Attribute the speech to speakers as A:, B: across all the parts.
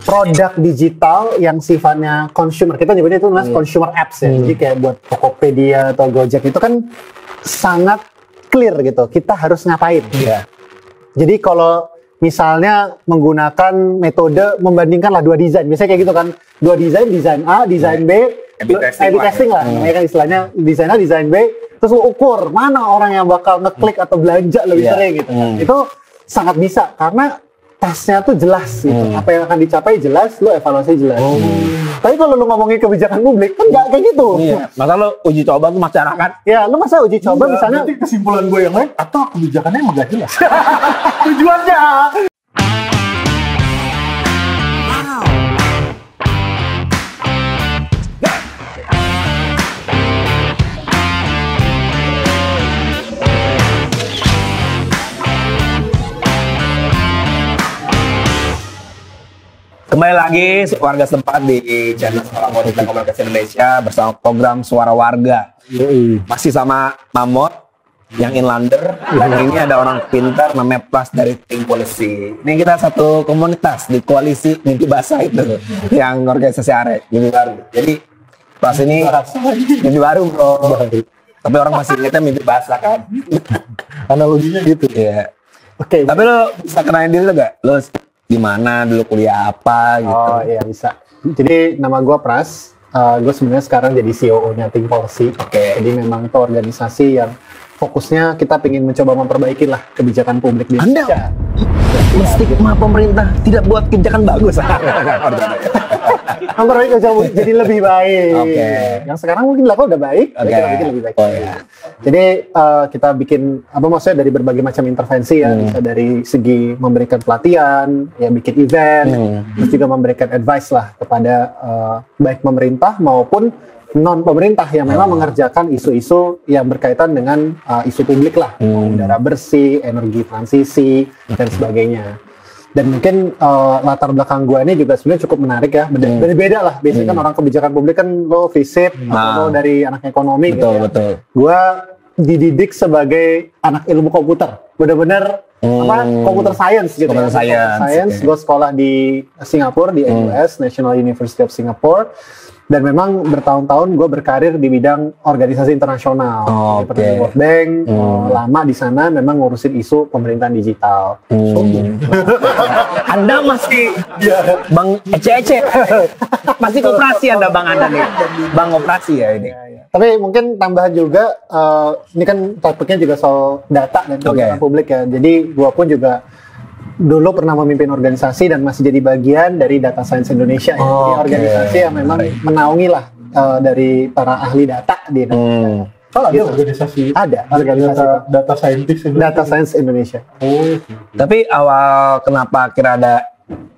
A: produk digital yang sifatnya consumer. Kita nyebutnya itu namanya consumer apps ya. Jadi kayak buat Tokopedia atau Gojek itu kan sangat clear gitu. Kita harus ngapain. Jadi kalau misalnya menggunakan metode membandingkanlah dua desain. Biasanya kayak gitu kan. Dua desain A, desain B, A/B testing lah. Namanya kan istilahnya desain A, desain B. Terus lu ukur mana orang yang bakal ngeklik atau belanja lebih sering gitu. Itu sangat bisa karena tasnya tuh jelas gitu. Apa yang akan dicapai jelas, lu evaluasi jelas. Tapi kalau lu ngomongin kebijakan publik kan nggak kayak gitu.
B: Masa lu uji coba tuh masyarakat?
A: Ya, lu masa uji coba misalnya
C: Nanti kesimpulan gue yang lain atau kebijakannya emang gak jelas.
A: tujuannya.
B: Kembali lagi warga setempat di channel Sekolah Politik dan Komunikasi Indonesia bersama program Suara Warga. Masih sama Mamot yang inlander. Dan ini ada orang pintar namanya Pras dari Tim Polisi. Ini kita satu komunitas di koalisi Mimpi Basah itu yang organisasi ARE Mimpi Baru. Jadi Pras ini Mimpi Baru bro. Tapi orang masih ingatnya Mimpi Basah kan.
C: Analoginya gitu.
B: Iya.
A: Oke.
B: Tapi lo bisa kenalin diri lo gak? Lo di mana dulu kuliah apa gitu?
A: Oh iya bisa. Jadi nama gue Pras. Gue sebenarnya sekarang jadi CEO-nya Tim Polisi. Jadi memang itu organisasi yang fokusnya kita ingin mencoba memperbaiki lah kebijakan publik di Indonesia.
B: Menstigma pemerintah tidak buat kebijakan bagus.
A: Memperbaiki kebijakan publik jadi lebih baik. Yang sekarang mungkin dilakukan udah baik, kita bikin lebih baik. Jadi kita bikin apa maksudnya dari berbagai macam intervensi ya, bisa dari segi memberikan pelatihan, ya bikin event, terus juga memberikan advice lah kepada baik pemerintah maupun non pemerintah yang memang mengerjakan isu-isu yang berkaitan dengan isu publik lah, udara bersih, energi transisi dan sebagainya. Dan mungkin latar belakang gue ini juga sebenarnya cukup menarik ya, beda lah. Biasanya kan orang kebijakan publik kan lo FISIP atau lo dari anak ekonomi gitu ya. Gue dididik sebagai anak ilmu komputer, benar-benar computer science gitu.
B: Computer science.
A: Gue sekolah di Singapura di NUS, National University of Singapore. Dan memang bertahun-tahun gue berkarir di bidang organisasi internasional, seperti World Bank, lama di sana memang ngurusin isu pemerintahan digital.
B: Anda masih Bang Ece-Ece, masih koperasi Anda Bang Anda nih, Bang Operasi ya ini.
A: Tapi mungkin tambahan juga, ini kan topiknya juga soal data dan kebijakan publik ya. Jadi gue pun juga dulu pernah memimpin organisasi dan masih jadi bagian dari Data Science Indonesia. Jadi organisasi yang memang menaungi lah dari para ahli data di Indonesia.
C: Ada organisasi?
A: Ada organisasi
C: Data Scientist Indonesia.
A: Data Science Indonesia.
B: Tapi awal kenapa kira ada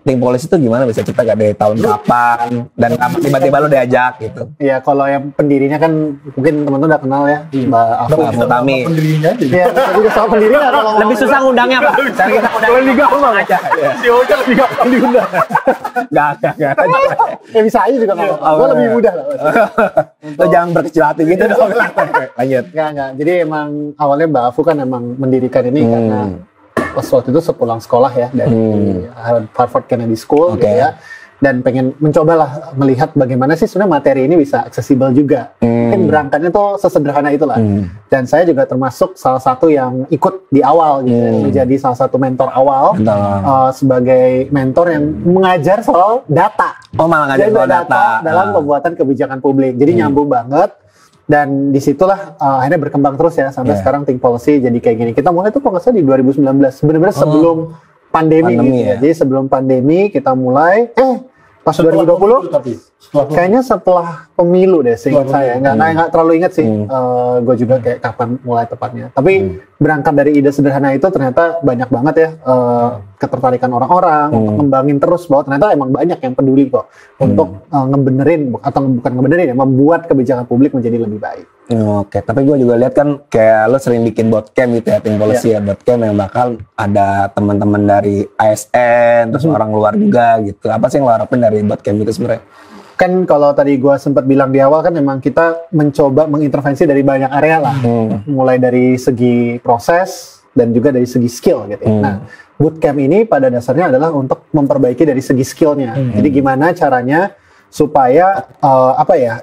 B: Tim Polisi itu gimana, bisa cerita gak dari tahun kapan dan kapan tiba-tiba lo diajak gitu?
A: Iya, kalau yang pendirinya kan mungkin teman-teman udah kenal ya, Mbak
B: Afutami.
C: Pendirinya aja.
A: Iya, tapi soal pendirinya kalau
B: lebih susah ngundangnya Pak. Sekarang kita undang lebih gampang aja.
C: CEO-nya lebih gampang diundang.
B: Gak.
A: Ya bisa aja juga kalau gue lebih mudah lah.
B: Lo jangan berkecil hati gitu dong. Lanjut.
A: Enggak. Jadi emang awalnya Mbak Afu kan emang mendirikan ini karena pas waktu itu sepulang sekolah ya dari Harvard Kennedy School gitu ya, dan pengen mencobalah melihat bagaimana sih sebenarnya materi ini bisa aksesibel juga. Mungkin berangkatnya tuh sesederhana itulah. Dan saya juga termasuk salah satu yang ikut di awal gitu, menjadi salah satu mentor awal sebagai mentor yang mengajar soal data.
B: Malah ngajar soal data
A: dalam pembuatan kebijakan publik. Jadi nyambung banget. Dan disitulah akhirnya berkembang terus ya sampai sekarang Think Policy jadi kayak gini. Kita mulai tuh kalau nggak salah di 2019, benar-benar sebelum pandemi gitu ya. Jadi sebelum pandemi kita mulai, pas 2020 kayaknya setelah pemilu deh seingat saya. Nggak terlalu ingat sih gue juga kayak kapan mulai tepatnya. Tapi berangkat dari ide sederhana itu ternyata banyak banget ya ketertarikan orang-orang untuk ngembangin terus bahwa ternyata emang banyak yang peduli kok untuk ngebenerin atau bukan ngebenerin ya, membuat kebijakan publik menjadi lebih baik.
B: Tapi gue juga lihat kan kayak lo sering bikin bootcamp gitu ya, Tim Polisi ya, bootcamp yang bakal ada teman-teman dari ASN terus orang luar juga gitu. Apa sih yang lo harapin dari bootcamp itu sebenarnya?
A: Kan kalau tadi gue sempat bilang di awal kan memang kita mencoba mengintervensi dari banyak area lah, mulai dari segi proses, dan juga dari segi skill gitu ya. Nah, bootcamp ini pada dasarnya adalah untuk memperbaiki dari segi skillnya. Jadi gimana caranya supaya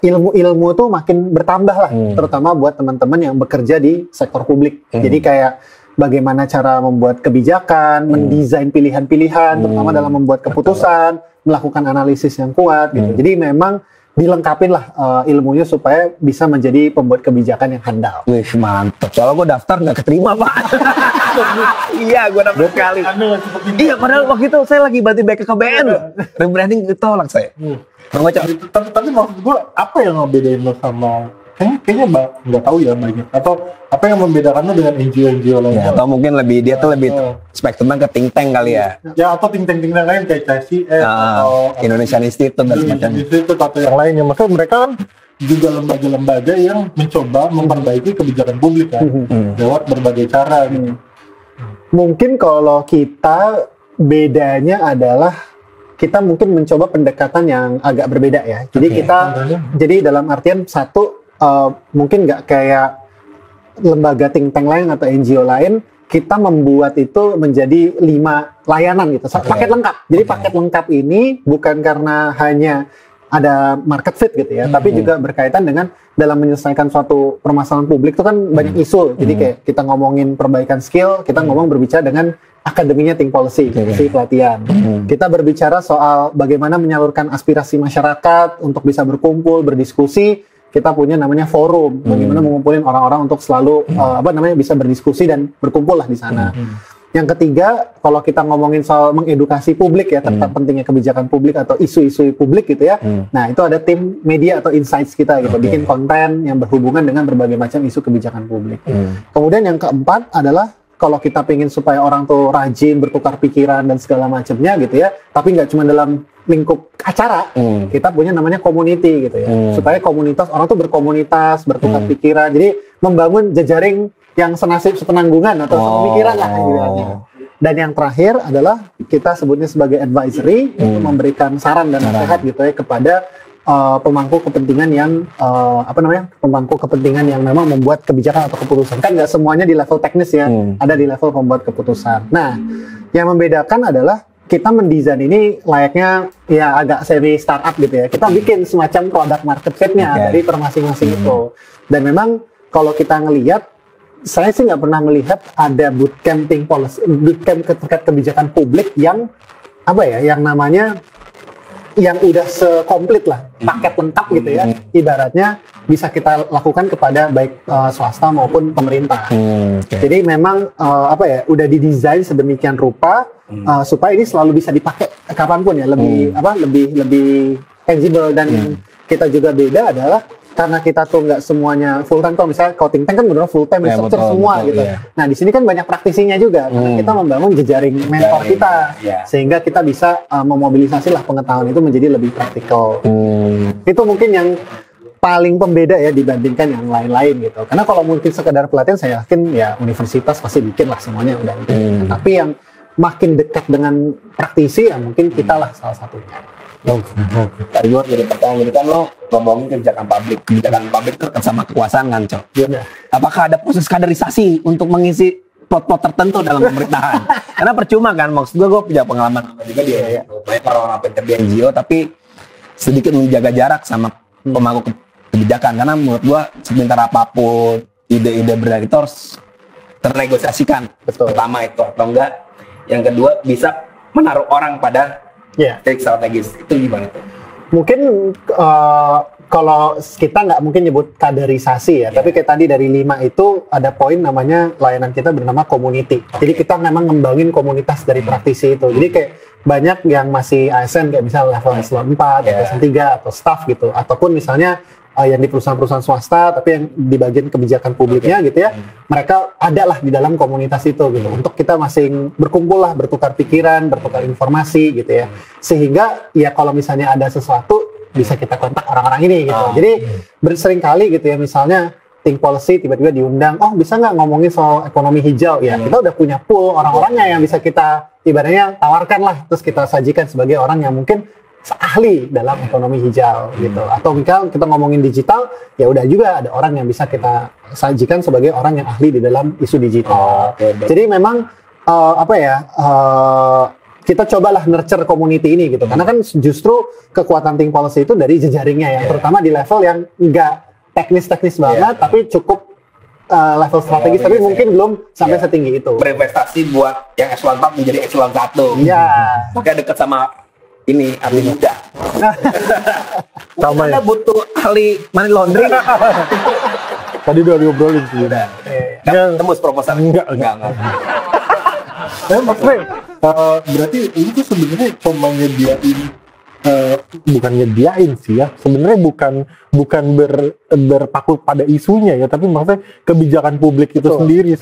A: ilmu-ilmu tuh makin bertambah lah, terutama buat teman-teman yang bekerja di sektor publik. Jadi kayak bagaimana cara membuat kebijakan, mendesain pilihan-pilihan, terutama dalam membuat keputusan, melakukan analisis yang kuat gitu. Jadi memang dilengkapin lah ilmunya supaya bisa menjadi pembuat kebijakan yang handal.
B: Wih, mantap. Soalnya gue daftar nggak keterima, Pak. Iya, gue daftar sekali. Iya, padahal waktu itu saya lagi bantu BKKBN loh. Rebranding ditolak saya.
C: Tapi maksud gue, apa yang ngebedain lo sama kayaknya nggak tahu ya banyak, atau apa yang membedakan lo dengan NGO lainnya?
B: Ya, atau mungkin dia tuh lebih spektrumnya ke think tank kali ya.
C: Ya, atau think tank lain kayak CSIS atau
B: Indonesian Institute dan semacamnya.
C: Institute atau yang lainnya. Maka mereka kan juga lembaga-lembaga yang mencoba memperbaiki kebijakan publik kan lewat berbagai cara gitu.
A: Mungkin kalau kita bedanya adalah kita mungkin mencoba pendekatan yang agak berbeda ya. Jadi jadi dalam artian satu mungkin nggak kayak lembaga think tank lain atau NGO lain, kita membuat itu menjadi 5 layanan gitu, paket lengkap. Jadi paket lengkap ini bukan karena hanya ada market fit gitu ya, tapi juga berkaitan dengan dalam menyelesaikan suatu permasalahan publik itu kan banyak isu. Jadi kayak kita ngomongin perbaikan skill, kita ngomong berbicara dengan akademinya think policy, si pelatihan. Kita berbicara soal bagaimana menyalurkan aspirasi masyarakat untuk bisa berkumpul, berdiskusi. Kita punya namanya forum, bagaimana mengumpulin orang-orang untuk selalu bisa berdiskusi dan berkumpul lah di sana. Yang ketiga, kalau kita ngomongin soal mengedukasi publik ya, tentang pentingnya kebijakan publik atau isu-isu publik gitu ya. Nah, itu ada tim media atau insights kita gitu, bikin konten yang berhubungan dengan berbagai macam isu kebijakan publik. Kemudian yang keempat adalah kalau kita pengen supaya orang tuh rajin bertukar pikiran dan segala macamnya gitu ya, tapi nggak cuma dalam lingkup acara, kita punya namanya community gitu ya, supaya komunitas orang tuh berkomunitas, bertukar pikiran, jadi membangun jejaring yang senasib sepenanggungan atau sepemikiran lah istilahnya. Dan yang terakhir adalah kita sebutnya sebagai advisory, untuk memberikan saran dan nasihat gitu ya kepada pemangku kepentingan yang pemangku kepentingan yang memang membuat kebijakan atau keputusan. Kan nggak semuanya di level teknis ya, ada di level pembuat keputusan. Nah, yang membedakan adalah kita mendesain ini layaknya ya agak semi startup gitu ya. Kita bikin semacam product market fit-nya dari per masing-masing itu. Dan memang kalau kita ngelihat, saya sih nggak pernah melihat ada bootcamp terkait kebijakan publik yang yang namanya yang udah sekomplit lah, paket lengkap gitu ya. Ibaratnya bisa kita lakukan kepada baik swasta maupun pemerintah. Jadi memang udah didesain sedemikian rupa supaya ini selalu bisa dipakai kapanpun ya, lebih tangible. Dan yang kita juga beda adalah karena kita tuh nggak semuanya full time. Kalau misalnya think tank kan benar full time researcher semua gitu. Nah, di sini kan banyak praktisinya juga. Karena kita membangun jejaring mentor kita, sehingga kita bisa memobilisasi lah pengetahuan itu menjadi lebih praktikal. Itu mungkin yang paling pembeda ya dibandingkan yang lain-lain gitu. Karena kalau mungkin sekedar pelatihan, saya yakin ya universitas pasti bikin lah semuanya udah. Tapi yang makin dekat dengan praktisi ya mungkin kita lah salah satunya.
B: Tadi gue jadi pertanyaan, jadi kan lo ngomongin kebijakan publik itu kan sama kekuasaan kan, Cok? Apakah ada proses kaderisasi untuk mengisi plot-plot tertentu dalam pemerintahan? Karena percuma kan, maksud gue punya pengalaman juga dia banyak orang-orang pintar di NGO tapi sedikit menjaga jarak sama pemangku kebijakan. Karena menurut gue sepintar apapun ide-ide benar itu harus ternegosiasikan. Pertama itu, atau enggak yang kedua bisa menaruh orang pada titik strategis. Itu gimana tuh? Mungkin
A: kalau kita nggak mungkin nyebut kaderisasi ya, tapi kayak tadi dari 5 itu ada poin namanya layanan kita bernama community. Jadi kita memang ngembangin komunitas dari praktisi itu. Jadi kayak banyak yang masih ASN kayak misalnya level eselon 4, eselon 3 atau staff gitu, ataupun misalnya yang di perusahaan-perusahaan swasta tapi yang di bagian kebijakan publiknya gitu ya, mereka ada lah di dalam komunitas itu gitu, untuk kita masing berkumpul lah, bertukar pikiran, bertukar informasi gitu ya, sehingga ya kalau misalnya ada sesuatu bisa kita kontak orang-orang ini gitu. Jadi bersering kali gitu ya, misalnya think policy tiba-tiba diundang, oh bisa nggak ngomongin soal ekonomi hijau ya, kita udah punya pool orang-orangnya yang bisa kita ibaratnya tawarkan lah, terus kita sajikan sebagai orang yang mungkin ahli dalam ekonomi hijau gitu. Atau misal kita ngomongin digital, ya udah juga ada orang yang bisa kita sajikan sebagai orang yang ahli di dalam isu digital. Jadi memang kita cobalah nurture community ini gitu. Karena kan justru kekuatan Think Policy itu dari jejaringnya ya, terutama di level yang enggak teknis-teknis banget, tapi cukup level strategis, tapi mungkin belum sampai setinggi itu.
B: Berinvestasi buat yang eselon 4 menjadi eselon 1.
A: Iya.
B: Makanya dekat sama ini ahli muda.
C: Sama ya.
B: Anda butuh ahli money laundering.
C: Tadi udah diobrolin sih.
B: Udah. Kan tembus proposal.
C: Enggak. Maksudnya berarti ini tuh sebenarnya cuma nyediain bukan nyediain sih ya. Sebenarnya bukan berpaku pada isunya ya, tapi maksudnya kebijakan publik itu sendiri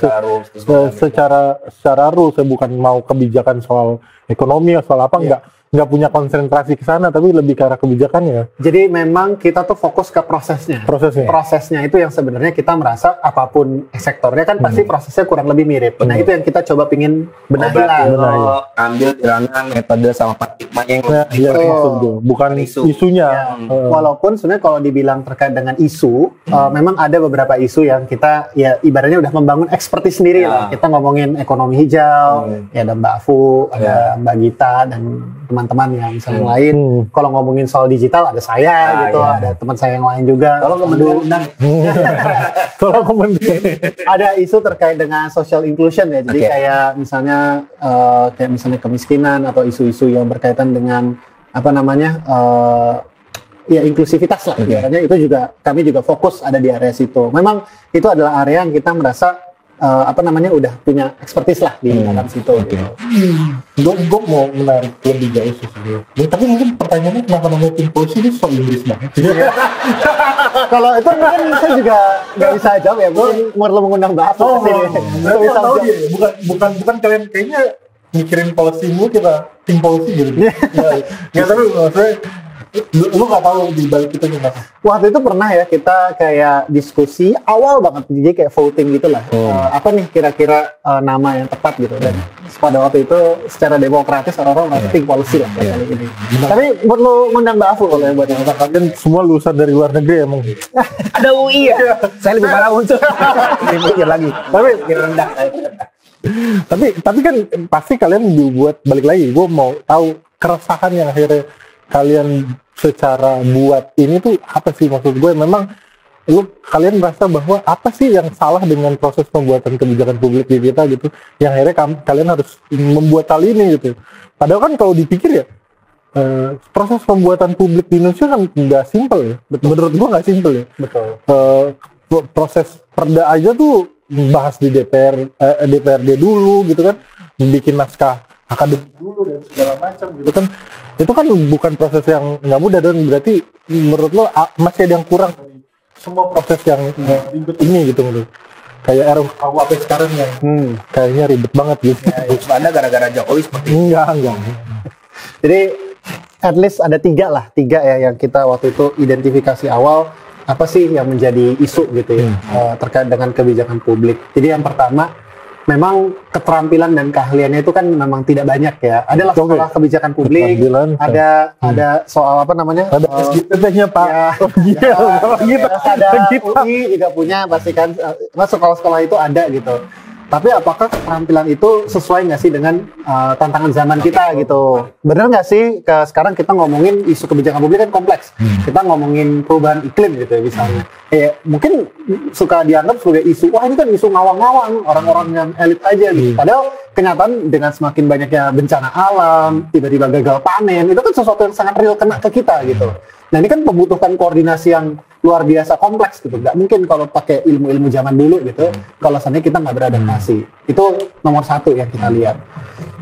C: secara rules, bukan mau kebijakan soal ekonomi atau soal apa, nggak punya konsentrasi ke sana, tapi lebih ke arah kebijakannya.
A: Jadi memang kita tuh fokus ke prosesnya. Prosesnya itu yang sebenarnya kita merasa apapun sektornya kan pasti prosesnya kurang lebih mirip. Nah itu yang kita coba pingin benahi lah.
B: Ambil jalanan metode sama paradigmanya yang
C: bukan isunya.
A: Ya. Walaupun sebenarnya kalau dibilang terkait dengan isu, memang ada beberapa isu yang kita ya ibaratnya udah membangun ekspertis sendiri lah. Kita ngomongin ekonomi hijau, ya ada Mbak Afu, ada Mbak Gita dan teman-teman yang misalnya yang lain. Kalau ngomongin soal digital ada saya gitu, ada teman saya yang lain juga.
B: Kalau undang.
A: Ada isu terkait dengan social inclusion ya. Jadi kayak misalnya kemiskinan atau isu-isu yang berkaitan dengan ya inklusivitas lah. Biasanya itu juga kami juga fokus ada di area situ. Memang itu adalah area yang kita merasa udah punya ekspertis lah di dalam situ.
C: Gue mau menarik lebih jauh sih sebenarnya. Tapi mungkin pertanyaannya kenapa namanya Think Policy ini so Inggris banget?
A: Kalau itu mungkin saya juga nggak bisa jawab ya. Mungkin perlu mengundang Mbak Afu kesini.
C: Bukan kalian kayaknya mikirin policy-mu kita Think Policy gitu. Nggak, tapi maksudnya lu nggak tahu di balik itu gimana?
A: Waktu itu pernah ya kita kayak diskusi awal banget, jadi kayak voting gitulah. Apa nih kira-kira nama yang tepat gitu, dan pada waktu itu secara demokratis orang-orang merasa Think Policy lah kali ini. Tapi perlu ngundang Mbak Afu kalau yang buat
C: kalian semua lulusan dari luar negeri emang.
B: Ada UI ya. Saya lebih parah unsur. Mikir lagi.
C: Tapi
B: rendah.
C: tapi kan pasti kalian dibuat balik lagi. Gue mau tahu keresahan yang akhirnya kalian secara buat ini tuh apa sih, maksud gue memang kalian merasa bahwa apa sih yang salah dengan proses pembuatan kebijakan publik di kita gitu, yang akhirnya kalian harus membuat hal ini gitu. Padahal kan kalau dipikir ya proses pembuatan publik di Indonesia kan nggak simpel ya. Menurut gue nggak simpel ya.
A: Betul.
C: Proses perda aja tuh bahas di DPRD dulu gitu kan, bikin naskah akademik dulu dan segala macam gitu kan. Itu kan bukan proses yang nggak mudah, dan berarti menurut lo masih ada yang kurang dari semua proses yang ribet ini gitu menurut. Kayak RUKUHP sekarang yang kayaknya ribet banget gitu.
B: Ada gara-gara Jokowi seperti itu.
C: Enggak.
A: Jadi at least ada tiga ya yang kita waktu itu identifikasi awal apa sih yang menjadi isu gitu ya terkait dengan kebijakan publik. Jadi yang pertama, memang keterampilan dan keahliannya itu kan memang tidak banyak ya. Adalah soal kebijakan publik, ada soal ada
C: SGPT-nya Pak.
A: Ada UI juga punya pasti kan, sekolah-sekolah itu ada gitu. Tapi apakah keterampilan itu sesuai nggak sih dengan tantangan zaman kita gitu? Bener nggak sih sekarang kita ngomongin isu kebijakan publik kan kompleks. Kita ngomongin perubahan iklim gitu ya misalnya. Mungkin suka dianggap sebagai isu, wah ini kan isu ngawang-ngawang, orang-orang yang elit aja gitu. Padahal kenyataan dengan semakin banyaknya bencana alam, tiba-tiba gagal panen, itu kan sesuatu yang sangat real kena ke kita gitu. Nah ini kan membutuhkan koordinasi yang luar biasa kompleks gitu. Nggak mungkin kalau pakai ilmu-ilmu zaman dulu gitu, kalau seandainya kita nggak beradaptasi. Itu nomor satu yang kita lihat.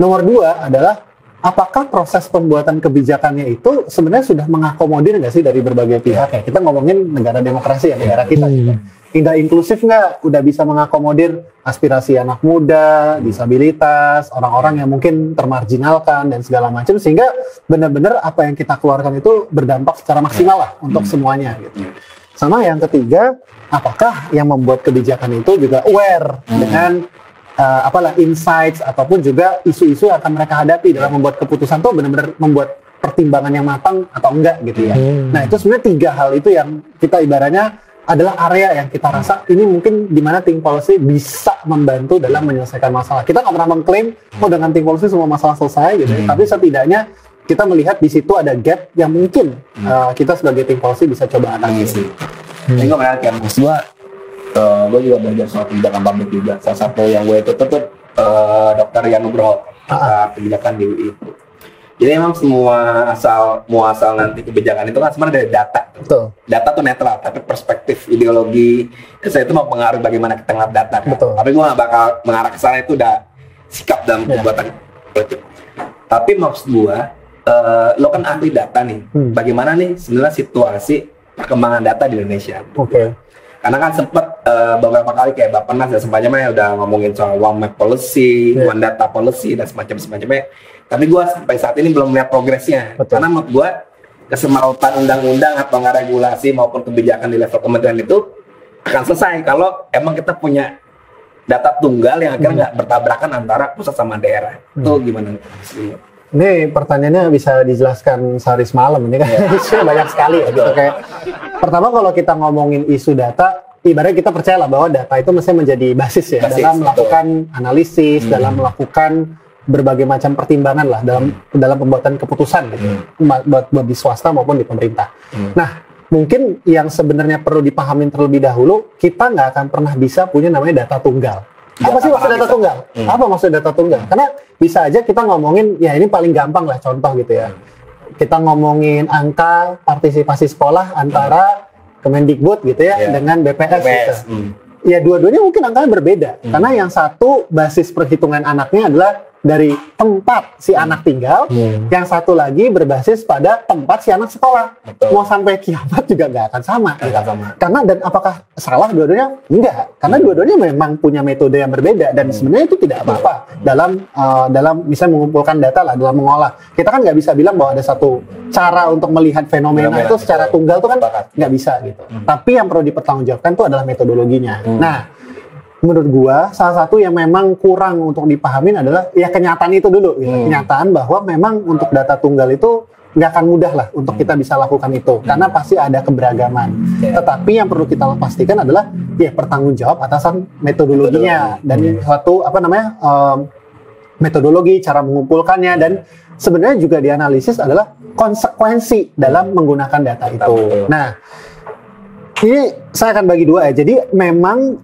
A: Nomor dua adalah, apakah proses pembuatan kebijakannya itu sebenarnya sudah mengakomodir nggak sih dari berbagai pihak? Kita ngomongin negara demokrasi ya, negara kita gitu. Udah inklusif nggak? Udah bisa mengakomodir aspirasi anak muda, disabilitas, orang-orang yang mungkin termarginalkan dan segala macam, sehingga benar-benar apa yang kita keluarkan itu berdampak secara maksimal lah untuk semuanya gitu. Sama yang ketiga, apakah yang membuat kebijakan itu juga aware dengan insights ataupun juga isu-isu yang akan mereka hadapi dalam membuat keputusan tuh benar-benar membuat pertimbangan yang matang atau enggak gitu ya. Nah itu sebenarnya 3 hal itu yang kita ibaratnya adalah area yang kita rasa ini mungkin di mana think policy bisa membantu dalam menyelesaikan masalah. Kita nggak pernah mengklaim dengan think policy semua masalah selesai gitu, tapi setidaknya kita melihat di situ ada gap yang mungkin kita sebagai think policy bisa coba atasi.
B: Ini gue menarik ya, maksud gue juga belajar soal kebijakan publik juga. Salah satu yang gue tutup tuh Dr. Yan Nugroho, kebijakan di UI. Jadi emang semua muasal nanti kebijakan itu kan sebenarnya dari data.
A: Betul.
B: Data tuh netral, tapi perspektif, ideologi, saya itu mempengaruhi bagaimana kita ngeliat data kan.
A: Betul.
B: Tapi gue gak bakal mengarah ke sana, itu udah sikap dalam pembuatan politik. Tapi maksud gue, lo kan ahli data nih, bagaimana nih sebenarnya situasi perkembangan data di Indonesia?
A: Oke.
B: Karena kan sempat beberapa kali kayak Bappenas dan semacamnya udah ngomongin soal one map policy, one data policy dan semacamnya. Tapi gue sampai saat ini belum melihat progresnya.
A: Betul.
B: Karena menurut gue kesemautan undang-undang atau nggak regulasi maupun kebijakan di level kementerian itu akan selesai kalau emang kita punya data tunggal yang akhirnya nggak bertabrakan antara pusat sama daerah. Itu gimana?
A: Ini pertanyaannya bisa dijelaskan sehari semalam ini kan isunya banyak sekali ya gitu. Kayak pertama kalau kita ngomongin isu data, ibaratnya kita percayalah bahwa data itu mesti menjadi basis ya dalam melakukan analisis, dalam melakukan berbagai macam pertimbangan lah dalam pembuatan keputusan gitu, buat di swasta maupun di pemerintah. Nah, mungkin yang sebenarnya perlu dipahamin terlebih dahulu, kita nggak akan pernah bisa punya namanya data tunggal. Apa sih maksud data tunggal? Apa maksud data tunggal? Karena bisa aja kita ngomongin, ya ini paling gampang lah contoh gitu ya. Kita ngomongin angka partisipasi sekolah antara Kemendikbud gitu ya dengan BPS gitu. Ya dua-duanya mungkin angkanya berbeda. Karena yang satu basis perhitungan anaknya adalah dari tempat si anak tinggal, yang satu lagi berbasis pada tempat si anak sekolah. Mau sampai kiamat juga nggak akan sama. Karena dan apakah salah dua-duanya? Enggak. Karena dua-duanya memang punya metode yang berbeda dan sebenarnya itu tidak apa-apa dalam misalnya mengumpulkan data lah, dalam mengolah. Kita kan nggak bisa bilang bahwa ada satu cara untuk melihat fenomena itu secara tunggal itu kan nggak bisa gitu. Tapi yang perlu dipertanggungjawabkan itu adalah metodologinya. Nah, menurut gua salah satu yang memang kurang untuk dipahamin adalah ya kenyataan itu dulu gitu. Kenyataan bahwa memang untuk data tunggal itu nggak akan mudah lah untuk kita bisa lakukan itu karena pasti ada keberagaman. Tetapi yang perlu kita pastikan adalah ya pertanggungjawab atasan metodologinya dan suatu metodologi cara mengumpulkannya dan sebenarnya juga dianalisis adalah konsekuensi dalam menggunakan data itu. Nah, ini saya akan bagi dua ya. Jadi memang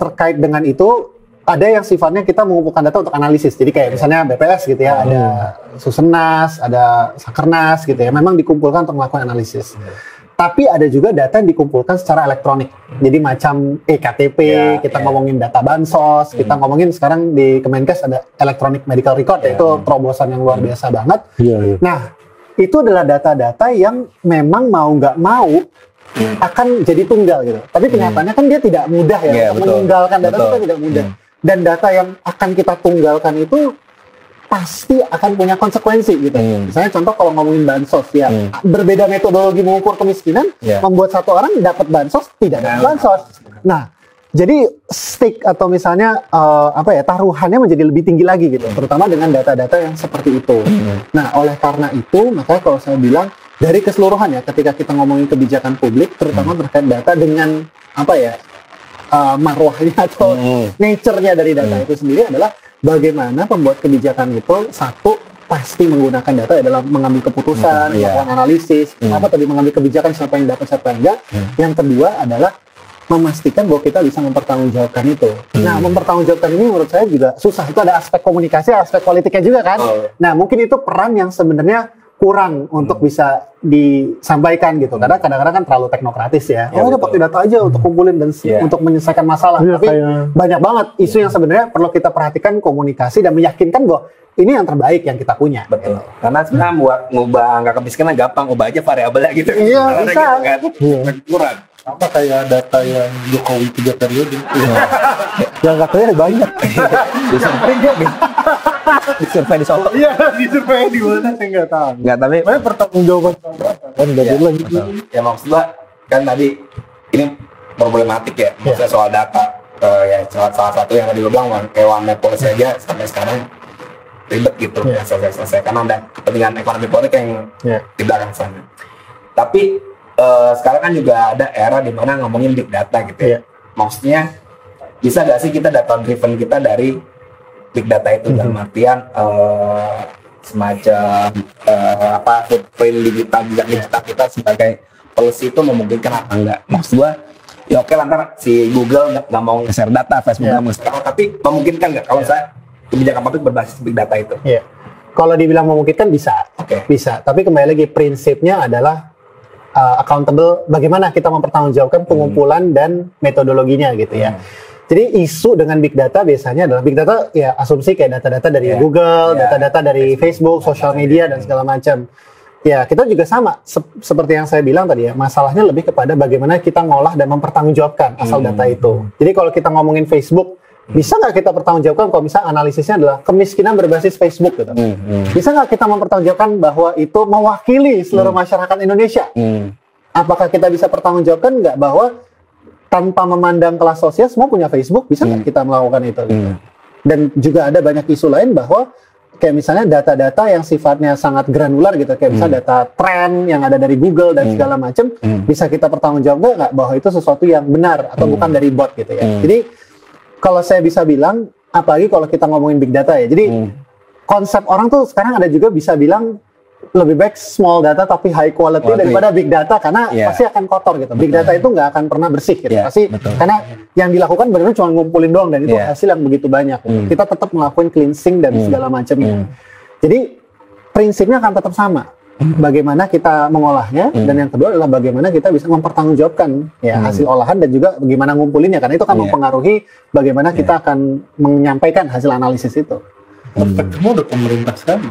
A: terkait dengan itu ada yang sifatnya kita mengumpulkan data untuk analisis. Jadi kayak misalnya BPS gitu ya, ada Susenas, ada Sakernas gitu ya. Memang dikumpulkan untuk melakukan analisis. Tapi ada juga data yang dikumpulkan secara elektronik. Jadi macam EKTP, kita ngomongin data bansos, kita ngomongin sekarang di Kemenkes ada electronic medical record, yaitu terobosan yang luar biasa banget. Nah, itu adalah data-data yang memang mau nggak mau akan jadi tunggal gitu. Tapi kenyataannya kan dia tidak mudah ya. Menunggalkan data itu kan tidak mudah. Dan data yang akan kita tunggalkan itu pasti akan punya konsekuensi gitu. Misalnya contoh kalau ngomongin bansos ya, berbeda metodologi mengukur kemiskinan, membuat satu orang dapat bansos, tidak dapat bansos. Nah, jadi stake atau misalnya taruhannya menjadi lebih tinggi lagi gitu, terutama dengan data-data yang seperti itu. Nah, oleh karena itu, makanya kalau saya bilang dari keseluruhan ya, ketika kita ngomongin kebijakan publik, terutama terkait data dengan marwahnya atau nature-nya dari data itu sendiri adalah bagaimana pembuat kebijakan itu satu pasti menggunakan data dalam mengambil keputusan, melakukan analisis, mengambil kebijakan siapa yang dapat siapa yang enggak. Yang kedua adalah memastikan bahwa kita bisa mempertanggungjawabkan itu. Nah, mempertanggungjawabkan ini menurut saya juga susah. Itu ada aspek komunikasi, aspek politiknya juga kan. Nah, mungkin itu peran yang sebenarnya kurang untuk bisa disampaikan gitu. Karena kadang-kadang kan terlalu teknokratis ya. Udah pakai data aja untuk kumpulin dan untuk menyelesaikan masalah. Tapi banyak banget isu yang sebenarnya perlu kita perhatikan, komunikasi dan meyakinkan bahwa ini yang terbaik yang kita punya.
B: Betul. Karena sebenarnya buat ngubah angka kemiskinan gampang, ubah aja variabelnya gitu.
A: Iya, bisa.
B: Gitu, kan? Kurang.
C: Apa kayak data yang Jokowi 3 periode? Yang katanya banyak.
B: Disurvei di Solo.
C: Iya, disurvei di mana saya nggak tahu.
B: Nggak, tapi
C: pertanggungjawaban kan nggak jelas gitu.
B: Ya maksud gua kan tadi ini problematik ya, maksudnya soal data. Ya salah satu yang tadi gua bilang kayak one map policy aja sampai sekarang ribet gitu, selesai karena ada kepentingan ekonomi politik yang di belakang sana. Tapi sekarang kan juga ada era di mana ngomongin big data gitu ya. Maksudnya bisa nggak sih kita data driven kita dari big data itu dalam artian semacam footprint digital kita sebagai policy itu memungkinkan apa enggak? Maksud gua ya oke lantar si Google nggak mau nge-share data, Facebook nggak mau nge-share, tapi memungkinkan nggak kalau saya kebijakan publik berbasis big data itu?
A: Kalau dibilang memungkinkan bisa, bisa. Tapi kembali lagi prinsipnya adalah accountable. Bagaimana kita mempertanggungjawabkan pengumpulan dan metodologinya gitu ya. Jadi isu dengan big data biasanya adalah big data ya asumsi kayak data-data dari Google, data-data dari Facebook, sosial media dan segala macam. Ya kita juga sama seperti yang saya bilang tadi ya. Masalahnya lebih kepada bagaimana kita ngolah dan mempertanggungjawabkan asal data itu. Jadi kalau kita ngomongin Facebook, bisa nggak kita pertanggungjawabkan kalau misalnya analisisnya adalah kemiskinan berbasis Facebook gitu. Bisa nggak kita mempertanggungjawabkan bahwa itu mewakili seluruh masyarakat Indonesia? Apakah kita bisa pertanggungjawabkan nggak bahwa tanpa memandang kelas sosial semua punya Facebook? Bisa nggak kita melakukan itu? Dan juga ada banyak isu lain bahwa kayak misalnya data-data yang sifatnya sangat granular gitu, kayak misalnya data tren yang ada dari Google dan segala macam, bisa kita pertanggungjawabkan nggak bahwa itu sesuatu yang benar atau bukan dari bot gitu ya. Jadi kalau saya bisa bilang, apalagi kalau kita ngomongin big data ya, jadi konsep orang tuh sekarang ada juga bisa bilang lebih baik small data tapi high quality daripada big data karena pasti akan kotor gitu. Big data itu nggak akan pernah bersih gitu. Pasti karena yang dilakukan benar-benar cuma ngumpulin doang dan itu hasil yang begitu banyak. Kita tetap melakukan cleansing dan segala macamnya. Jadi prinsipnya akan tetap sama. Bagaimana kita mengolahnya dan yang kedua adalah bagaimana kita bisa mempertanggungjawabkan ya hasil olahan dan juga bagaimana ngumpulinnya karena itu akan mempengaruhi bagaimana kita akan menyampaikan hasil analisis itu.
C: Kamu udah pemerintah sekali.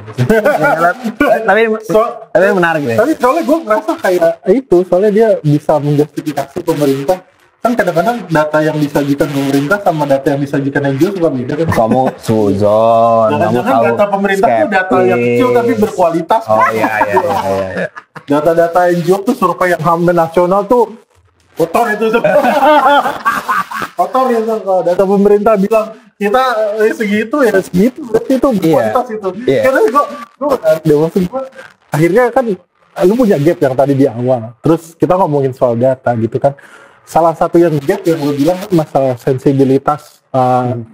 B: tapi menarik deh.
C: Tapi soalnya gue ngerasa kayak itu, soalnya dia bisa menjustifikasi pemerintah. Kan kadang-kadang data yang disajikan pemerintah sama data yang disajikan NGO suka beda kan.
B: Kamu suzon, kamu tahu.
C: Data pemerintah itu data yang kecil tapi berkualitas.
B: Oh iya.
C: Data-data NGO tuh survei yang hampir nasional tuh kotor itu. Kotor ya, kalau data pemerintah bilang kita segitu ya segitu, berarti itu berkualitas itu. Karena gue maksud gue akhirnya kan lu punya gap yang tadi di awal. Terus kita ngomongin soal data gitu kan. Salah satu yang gap yang gue bilang masalah sensibilitas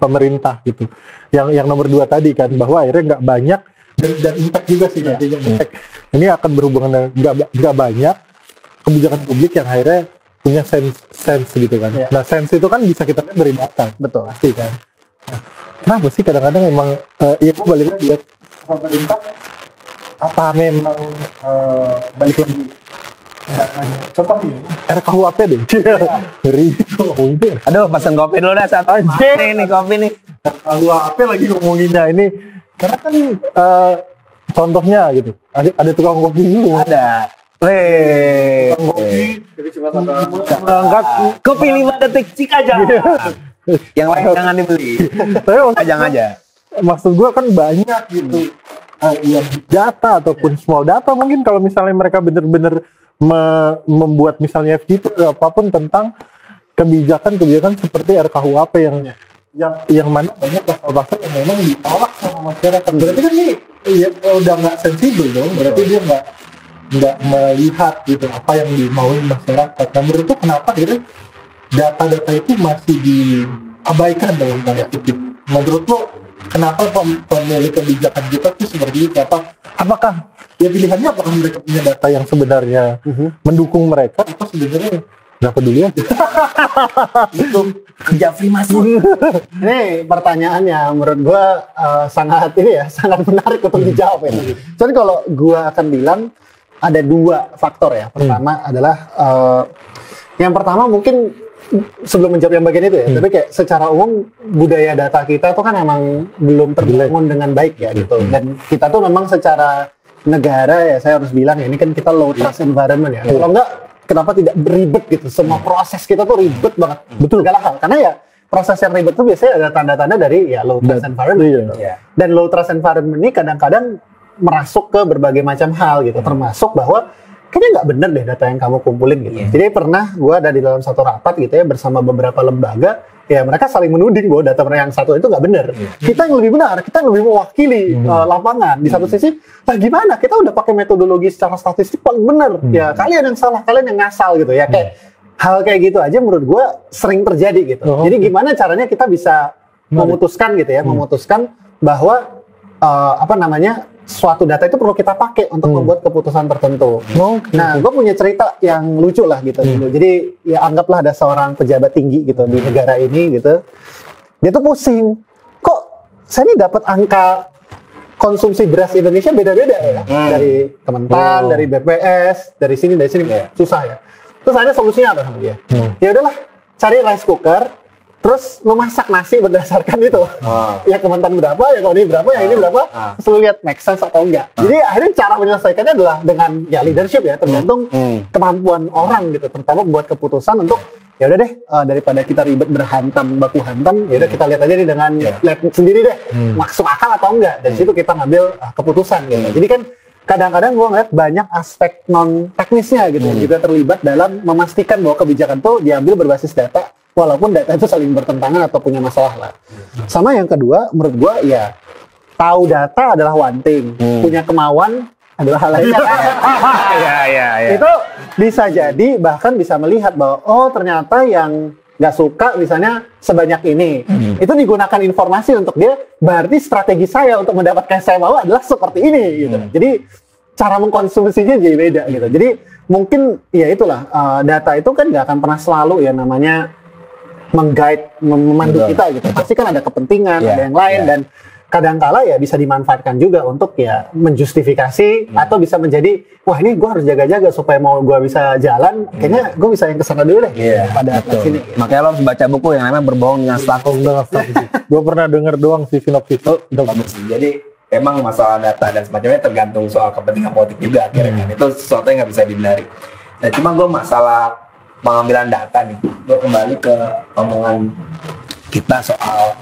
C: pemerintah gitu. Yang nomor 2 tadi kan bahwa akhirnya nggak banyak dan impact juga sih nantinya impact. Ini akan berhubungan dengan nggak banyak kebijakan publik yang akhirnya punya sense gitu kan. Nah sense itu kan bisa kita lihat dari data.
A: Betul.
C: Pasti kan. Nah, kenapa sih kadang-kadang emang ya gue balik lagi lihat pemerintah apa memang balik lagi. Contoh nih, RKUHP deh. Ngeri ngomongin.
B: Aduh, pesan kopi dulu dah saat ini kopi nih.
C: RKUHP lagi ngomonginnya ini. Karena kan contohnya gitu. Ada tukang kopi dulu.
B: Ada.
C: Tukang kopi.
B: Berangkat kopi 5 detik cik aja. Yang lain jangan dibeli. Jangan aja.
C: Maksud gue kan banyak gitu. Yang data ataupun small data mungkin kalau misalnya mereka benar-benar membuat misalnya FGD atau apapun tentang kebijakan seperti RKUHP yang mana banyak pasal-pasal yang memang ditolak sama masyarakat. Berarti kan ini ya, udah nggak sensibel dong. Berarti dia nggak melihat gitu apa yang dimauin masyarakat. Nah menurut kenapa akhirnya data-data itu masih diabaikan dalam tanda kutip? Menurut lo kenapa pemilik kebijakan kita tuh seperti itu? Apakah ya pilihannya apakah mereka punya data yang sebenarnya mendukung mereka atau sebenarnya nggak peduli aja?
B: Itu kerja masuk.
A: Ini pertanyaannya menurut gua sangat menarik untuk dijawab ya. Jadi kalau gua akan bilang ada 2 faktor ya. Pertama adalah yang pertama mungkin sebelum menjawab yang bagian itu ya, tapi kayak secara umum budaya data kita tuh kan emang belum terbangun dengan baik ya gitu. Dan kita tuh memang secara negara ya saya harus bilang ya ini kan kita low trust environment ya. Kalau enggak kenapa tidak beribet gitu. Semua proses kita tuh ribet banget. Betul segala hal. Karena ya proses yang ribet tuh biasanya ada tanda-tanda dari ya low trust environment gitu. Dan low trust environment ini kadang-kadang merasuk ke berbagai macam hal gitu. Termasuk bahwa kayaknya nggak bener deh data yang kamu kumpulin gitu. Jadi pernah gue ada di dalam satu rapat gitu ya bersama beberapa lembaga ya mereka saling menuding bahwa data mereka yang satu itu nggak benar. Kita yang lebih benar, kita yang lebih mewakili lapangan. Di satu sisi, nah gimana? Kita udah pakai metodologi secara statistik paling benar. Ya kalian yang salah, kalian yang ngasal gitu ya. Kayak hal kayak gitu aja menurut gue sering terjadi gitu. Jadi gimana caranya kita bisa memutuskan gitu ya, memutuskan bahwa suatu data itu perlu kita pakai untuk membuat keputusan tertentu. Nah, gue punya cerita yang lucu lah gitu dulu. Jadi ya anggaplah ada seorang pejabat tinggi gitu di negara ini gitu. Dia tuh pusing. Kok saya ini dapat angka konsumsi beras Indonesia beda-beda ya? Dari Kementan, dari BPS, dari sini, susah ya. Terus ada solusinya apa sama dia? Ya udahlah, cari rice cooker. Terus lu masak nasi berdasarkan itu. Ya Kementan berapa, ya kalau ini berapa, ya ini berapa. Terus lu lihat make sense atau enggak. Jadi akhirnya cara menyelesaikannya adalah dengan ya leadership ya, tergantung kemampuan orang gitu. Terutama buat keputusan untuk ya udah deh daripada kita ribet baku hantam, ya udah kita lihat aja nih dengan lihat sendiri deh masuk akal atau enggak. Dari situ kita ngambil keputusan gitu. Jadi kan kadang-kadang gue ngeliat banyak aspek non teknisnya gitu juga terlibat dalam memastikan bahwa kebijakan itu diambil berbasis data. Walaupun data itu saling bertentangan atau punya masalah lah. Sama yang kedua, menurut gue ya tahu data adalah one thing, punya kemauan adalah hal lainnya. Itu bisa jadi bahkan bisa melihat bahwa oh ternyata yang nggak suka misalnya sebanyak ini, itu digunakan informasi untuk dia. Berarti strategi saya untuk mendapatkan saya mau adalah seperti ini gitu. Jadi cara mengkonsumsinya jadi beda gitu. Jadi mungkin ya itulah data itu kan nggak akan pernah selalu ya namanya meng-guide, memandu kita gitu. Pasti kan ada kepentingan, ada yang lain dan kadangkala ya bisa dimanfaatkan juga untuk ya menjustifikasi atau bisa menjadi wah ini gue harus jaga-jaga supaya mau gue bisa jalan, kayaknya gue bisa yang kesana dulu deh pada sini.
B: Makanya lo harus baca buku yang namanya Berbohong dengan Statistik.
C: Gue pernah denger doang sih sinopsis.
B: Jadi emang masalah data dan semacamnya tergantung soal kepentingan politik juga akhirnya kan. Itu sesuatu yang nggak bisa dihindari. Nah cuma gue masalah pengambilan data nih, gue kembali ke omongan kita soal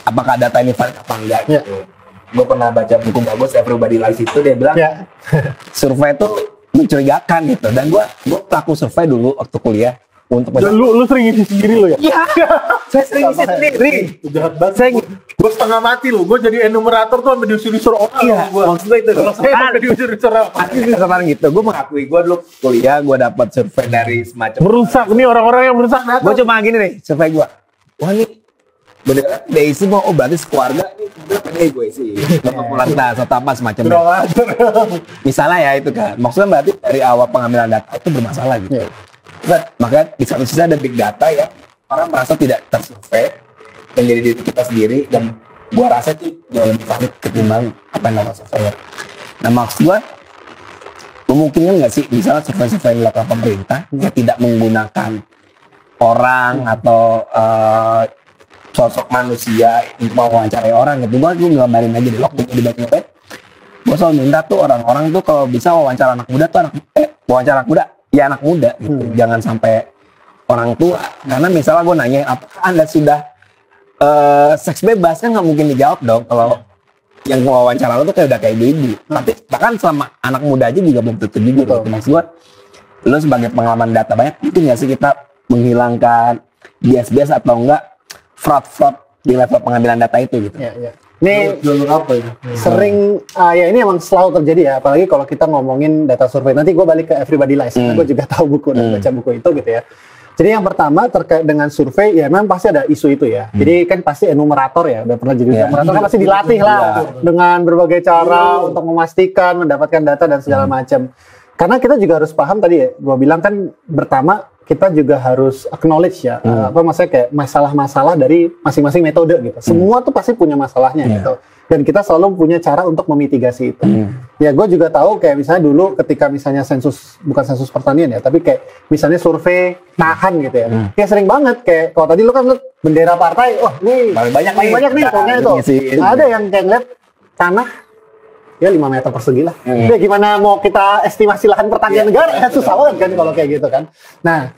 B: apakah data ini valid apa enggak gitu. Gue pernah baca buku bagus Everybody Lies itu dia bilang survei itu mencurigakan gitu. Dan gue pelaku survei dulu waktu kuliah untuk
C: lu sering isi sendiri lo ya?
B: Iya, saya sering isi sendiri.
C: Jahat banget. Gue setengah mati lo. Gue jadi enumerator tuh sampai diusir-usir orang.
B: Iya, maksudnya itu.
C: Kalau saya sampai diusir-usir orang.
B: Kesempatan gitu. Gue mengakui gue dulu kuliah gue dapat survei dari semacam
C: merusak nih orang-orang yang merusak data.
B: Gue cuma gini nih survei gue. Wah nih beneran dia isi mau berarti sekeluarga ini gue isi 50 tas atau apa semacamnya. Misalnya ya itu kan. Maksudnya berarti dari awal pengambilan data itu bermasalah gitu. Maka di satu sisi ada big data ya orang merasa tidak tersurvei yang jadi diri kita sendiri dan gua rasa itu jauh lebih valid ketimbang apa yang namanya survei. Nah maksud gua memungkinkan nggak sih misalnya survei-survei yang dilakukan pemerintah yang tidak menggunakan orang atau sosok manusia untuk mewawancarai orang gitu. Gua nggambarin aja di waktu di Backpack. Gua selalu minta tuh orang-orang tuh kalau bisa wawancara anak muda tuh wawancara anak muda ya anak muda gitu. Jangan sampai orang tua. Karena misalnya gue nanya apakah Anda sudah seks bebas, kan nggak mungkin dijawab dong kalau yang wawancara lo tuh kayak udah kayak ibu. Tapi bahkan sama anak muda aja juga belum tentu juga. Maksud gue, lo sebagai pengalaman data banyak, mungkin nggak sih kita menghilangkan bias-bias atau enggak fraud-fraud di level pengambilan data itu gitu.
A: Ini apa ya? Sering ya ini emang selalu terjadi ya, apalagi kalau kita ngomongin data survei. Nanti gue balik ke Everybody Lies, karena gue juga tahu buku dan baca buku itu gitu ya. Jadi yang pertama terkait dengan survei ya memang pasti ada isu itu ya. Jadi kan pasti enumerator ya, udah pernah jadi enumerator kan pasti dilatih lah dengan berbagai cara untuk memastikan mendapatkan data dan segala macam. Karena kita juga harus paham tadi ya, gue bilang kan pertama kita juga harus acknowledge ya, apa maksudnya kayak masalah-masalah dari masing-masing metode gitu. Semua tuh pasti punya masalahnya gitu. Dan kita selalu punya cara untuk memitigasi itu. Ya gue juga tahu kayak misalnya dulu ketika misalnya sensus, bukan sensus pertanian ya, tapi kayak misalnya survei tahan gitu ya. Kayak sering banget kayak kalau tadi lu kan liat bendera partai, wah nih banyak nih pokoknya itu. Ada yang kayak ngeliat tanah ya 5 meter persegi lah. Ya gimana mau kita estimasi lahan pertanian negara? Ya susah banget kan kalau kayak gitu kan. Nah,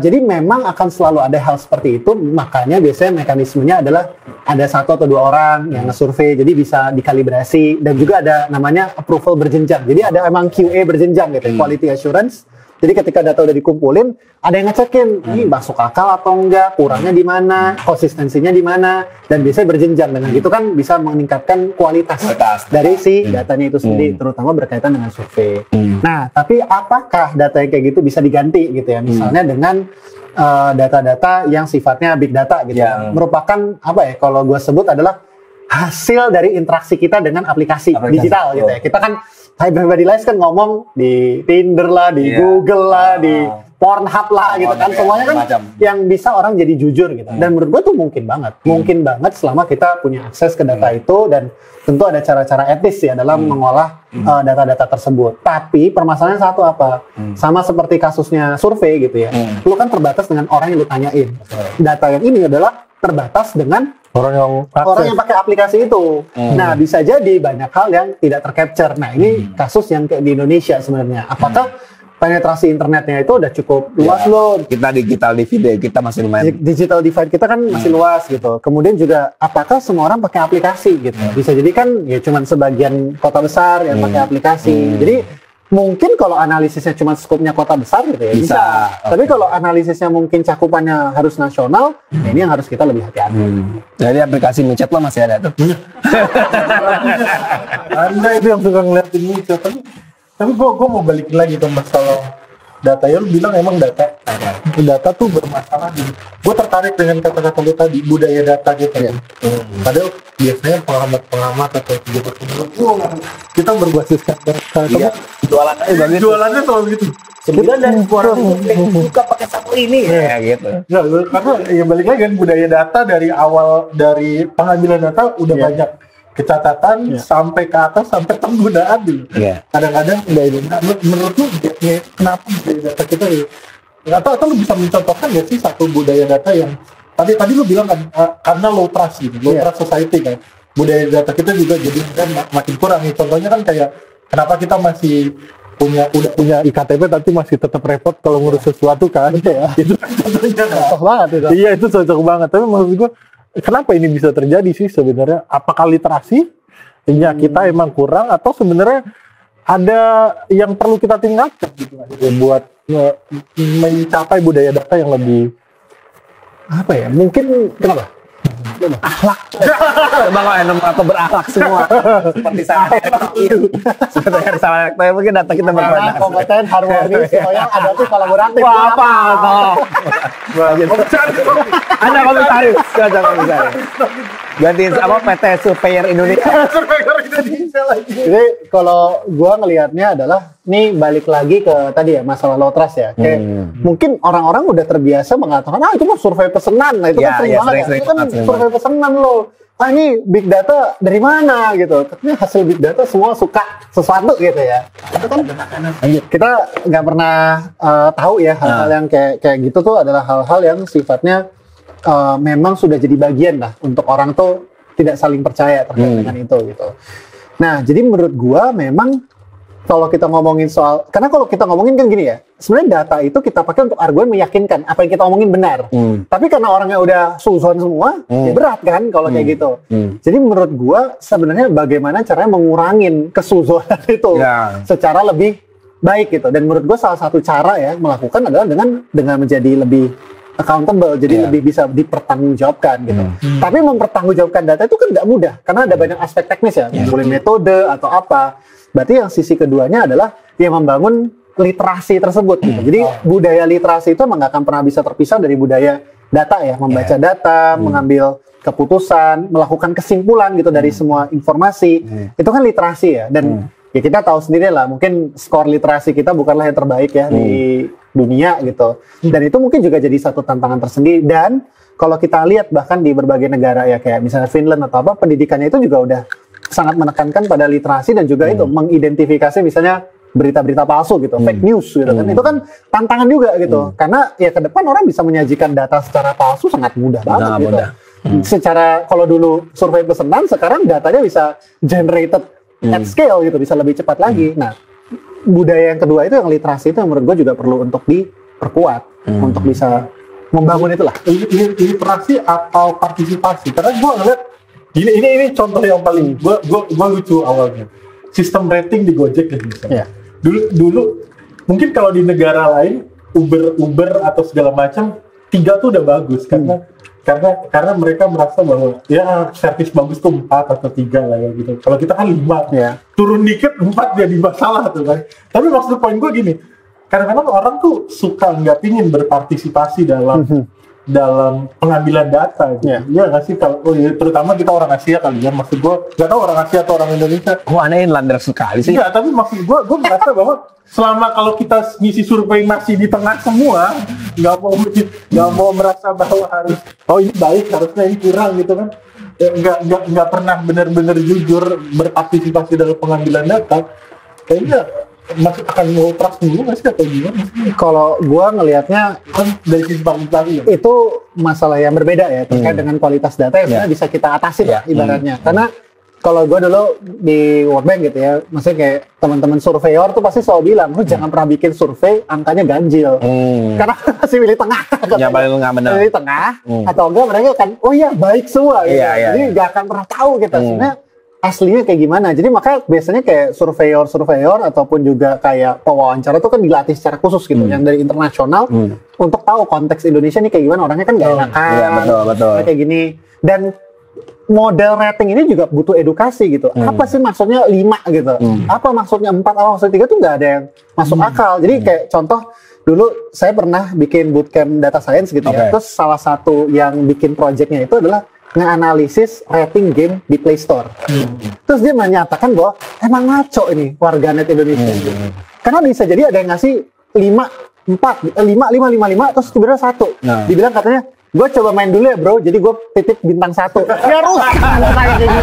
A: jadi memang akan selalu ada hal seperti itu, makanya biasanya mekanismenya adalah ada 1 atau 2 orang yang nge-survey, jadi bisa dikalibrasi dan juga ada namanya approval berjenjang. Jadi ada emang QA berjenjang gitu, quality assurance. Jadi ketika data udah dikumpulin, ada yang ngecekin, ini masuk akal atau enggak, kurangnya di mana, konsistensinya di mana, dan biasanya berjenjang. Dengan gitu kan bisa meningkatkan kualitas dari si datanya itu sendiri, terutama berkaitan dengan survei. Nah, tapi apakah data yang kayak gitu bisa diganti gitu ya? Misalnya dengan data-data yang sifatnya big data gitu, merupakan apa ya? Kalau gue sebut adalah hasil dari interaksi kita dengan aplikasi digital gitu ya. Kita kan Everybody Lives kan ngomong di Tinder lah, di Google lah, di Pornhub lah gitu kan. Semuanya kan yang bisa orang jadi jujur gitu. Dan menurut gue tuh mungkin banget. Mungkin banget selama kita punya akses ke data itu, dan tentu ada cara-cara etis ya dalam mengolah data-data tersebut. Tapi permasalahannya satu apa? Sama seperti kasusnya survei gitu ya. Lu kan terbatas dengan orang yang lu tanyain. Data yang ini adalah terbatas dengan orang yang pakai aplikasi itu. Nah, bisa jadi banyak hal yang tidak tercapture. Nah, ini kasus yang kayak di Indonesia sebenarnya. Apakah penetrasi internetnya itu udah cukup luas loh?
B: Kita digital divide kita masih lumayan.
A: Digital divide kita kan masih luas gitu. Kemudian juga apakah semua orang pakai aplikasi gitu? Bisa jadi kan ya cuman sebagian kota besar yang pakai aplikasi. Jadi mungkin kalau analisisnya cuma skupnya kota besar gitu ya bisa. Tapi kalau analisisnya mungkin cakupannya harus nasional, ya ini yang harus kita lebih hati-hati.
B: Jadi aplikasi micet lo masih ada tuh.
C: Anda itu yang suka ngeliatin micet. Tapi gue mau balikin lagi ke masalah data. Ya lu bilang emang data tuh bermasalah. Gue tertarik dengan kata-kata lu tadi, budaya data gitu. Padahal biasanya pengamat atau pejabat kita berbasiskan data. Jualannya selalu gitu.
B: Sebulan dan orang buka pakai satu ini ya gitu.
C: Nah, karena ya balik lagi kan budaya data dari awal, dari pengambilan data udah banyak catatan sampai ke atas sampai penggunaan dulu. Kadang-kadang nggak ini. Menurut lu kenapa budaya data kita ya? Atau lu bisa mencontohkan ya sih satu budaya data yang tadi lu bilang kan karena low trust gitu, low trust society kan. Budaya data kita juga jadi kan makin kurang nih. Contohnya kan kayak kenapa kita masih udah punya IKTP tapi masih tetap repot kalau ngurus sesuatu kan. Itu contohnya cocok banget itu. Iya, itu cocok banget. Tapi maksud gue kenapa ini bisa terjadi sih sebenarnya? Apakah literasinya kita emang kurang atau sebenarnya ada yang perlu kita tingkatkan gitu buat mencapai budaya data yang lebih apa ya? Mungkin kenapa?
B: Akhlak. Coba kalau atau berakhlak semua. Seperti saya. Seperti yang sama saya mungkin data kita berkualitas.
A: Kompeten, harmonis, loyal, adaptif, kolaboratif.
B: Apa toh? Ada komisaris. Gantiin apa PT Surveyor Indonesia.
A: Jadi kalau gua ngelihatnya adalah nih balik lagi ke tadi ya masalah low trust ya. Kayak mungkin orang-orang udah terbiasa mengatakan itu mah survei pesanan. Nah, itu kan sering banget ya. Itu kan survei pesanan loh. Ini big data dari mana gitu. Katanya hasil big data semua suka sesuatu gitu ya. Itu kan kita nggak pernah tahu ya hal-hal yang kayak gitu tuh adalah hal-hal yang sifatnya memang sudah jadi bagian lah untuk orang tuh tidak saling percaya terkait dengan itu gitu. Nah, jadi menurut gua memang kalau kita ngomongin soal, karena kalau kita ngomongin kan gini ya, sebenarnya data itu kita pakai untuk argumen meyakinkan apa yang kita omongin benar. Tapi karena orangnya udah suzon semua, ya berat kan kalau kayak gitu. Jadi menurut gua sebenarnya bagaimana caranya mengurangin kesuzonan itu secara lebih baik gitu. Dan menurut gua salah satu cara ya melakukan adalah dengan menjadi lebih accountable, jadi lebih bisa dipertanggungjawabkan gitu. Tapi mempertanggungjawabkan data itu kan nggak mudah, karena ada banyak aspek teknis ya, mulai metode atau apa. Berarti yang sisi keduanya adalah yang membangun literasi tersebut gitu. Jadi budaya literasi itu emang nggak akan pernah bisa terpisah dari budaya data ya, membaca data, mengambil keputusan, melakukan kesimpulan gitu dari semua informasi. Itu kan literasi ya, dan ya kita tahu sendiri lah, mungkin skor literasi kita bukanlah yang terbaik ya di dunia gitu. Dan itu mungkin juga jadi satu tantangan tersendiri. Dan kalau kita lihat bahkan di berbagai negara ya kayak misalnya Finland atau apa, pendidikannya itu juga udah sangat menekankan pada literasi dan juga itu mengidentifikasi misalnya berita-berita palsu gitu, fake news gitu kan. Itu kan tantangan juga gitu. Karena ya ke depan orang bisa menyajikan data secara palsu sangat mudah banget gitu. Secara kalau dulu survei pesanan, sekarang datanya bisa generated at scale gitu, bisa lebih cepat lagi. Nah, budaya yang kedua itu yang literasi itu yang menurut gue juga perlu untuk diperkuat untuk bisa membangun itulah.
C: Literasi atau partisipasi? Karena gue ngeliat ini contoh yang paling gue lucu awalnya. Sistem rating di Gojek ya misalnya. Dulu mungkin kalau di negara lain Uber atau segala macam 3 tuh udah bagus karena mereka merasa bahwa ya servis bagus tuh 4 atau 3 lah ya gitu. Kalau kita kan 5 ya. Turun dikit 4 jadi masalah tuh kan. Tapi maksud poin gue gini, kadang-kadang orang tuh suka nggak pingin berpartisipasi dalam pengambilan data gitu. Ya nggak sih, kalau terutama kita orang Asia kali ya, maksud gue nggak tahu orang Asia atau orang Indonesia.
B: Aneh inlander sekali sih.
C: Iya, tapi maksud gue merasa bahwa selama kalau kita ngisi survei masih di tengah semua, nggak mau merasa bahwa harus ini baik, harusnya ini kurang gitu kan. Nggak pernah benar-benar jujur berpartisipasi dalam pengambilan data, kayaknya masih akan ngoperas dulu nggak sih atau gimana?
A: Kalau gue ngelihatnya
C: dari sisi partisipasi
A: itu masalah yang berbeda ya terkait dengan kualitas data yang sebenarnya bisa kita atasi lah ibaratnya. Karena kalau gue dulu di World Bank gitu ya, maksudnya kayak teman-teman surveyor tuh pasti selalu bilang, lu jangan pernah bikin survei angkanya ganjil, karena masih pilih tengah.
B: Ya paling nggak benar.
A: Pilih tengah, atau enggak mereka kan, oh iya baik semua. Gitu. Jadi nggak akan pernah tahu kita sebenarnya aslinya kayak gimana. Jadi makanya biasanya kayak surveyor ataupun juga kayak pewawancara tuh kan dilatih secara khusus gitu, yang dari internasional untuk tahu konteks Indonesia nih kayak gimana, orangnya kan nggak enakan,
B: betul.
A: Kayak gini. Dan model rating ini juga butuh edukasi gitu. Apa sih maksudnya 5 gitu? Apa maksudnya 4? Apa maksudnya 3 tuh nggak ada yang masuk akal. Jadi kayak contoh dulu saya pernah bikin bootcamp data science gitu ya. Terus salah satu yang bikin projectnya itu adalah nge-analisis rating game di Play Store. Terus dia menyatakan bahwa emang ngaco ini warganet Indonesia. Karena bisa jadi ada yang ngasih 5, 5, terus kemudian 1. Dibilang katanya, gue coba main dulu ya bro, jadi gue titip bintang 1. Ya rusak kayak gini.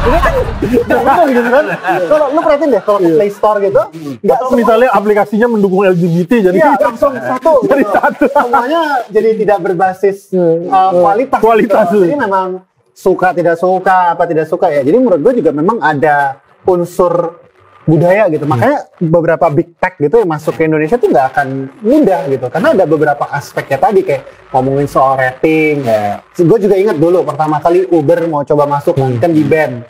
A: Ini kan betul gitu kan. Kalau lu perhatiin deh, kalau ke Play Store gitu,
C: atau misalnya aplikasinya mendukung LGBT, jadi
A: langsung 1.
C: Jadi 1.
A: Semuanya jadi tidak berbasis kualitas. Jadi memang suka tidak suka, apa tidak suka ya. Jadi menurut gue juga memang ada unsur budaya gitu. Makanya beberapa big tech gitu yang masuk ke Indonesia tuh nggak akan mudah gitu. Karena ada beberapa aspeknya tadi kayak ngomongin soal rating. Gue juga ingat dulu pertama kali Uber mau coba masuk kan di ban.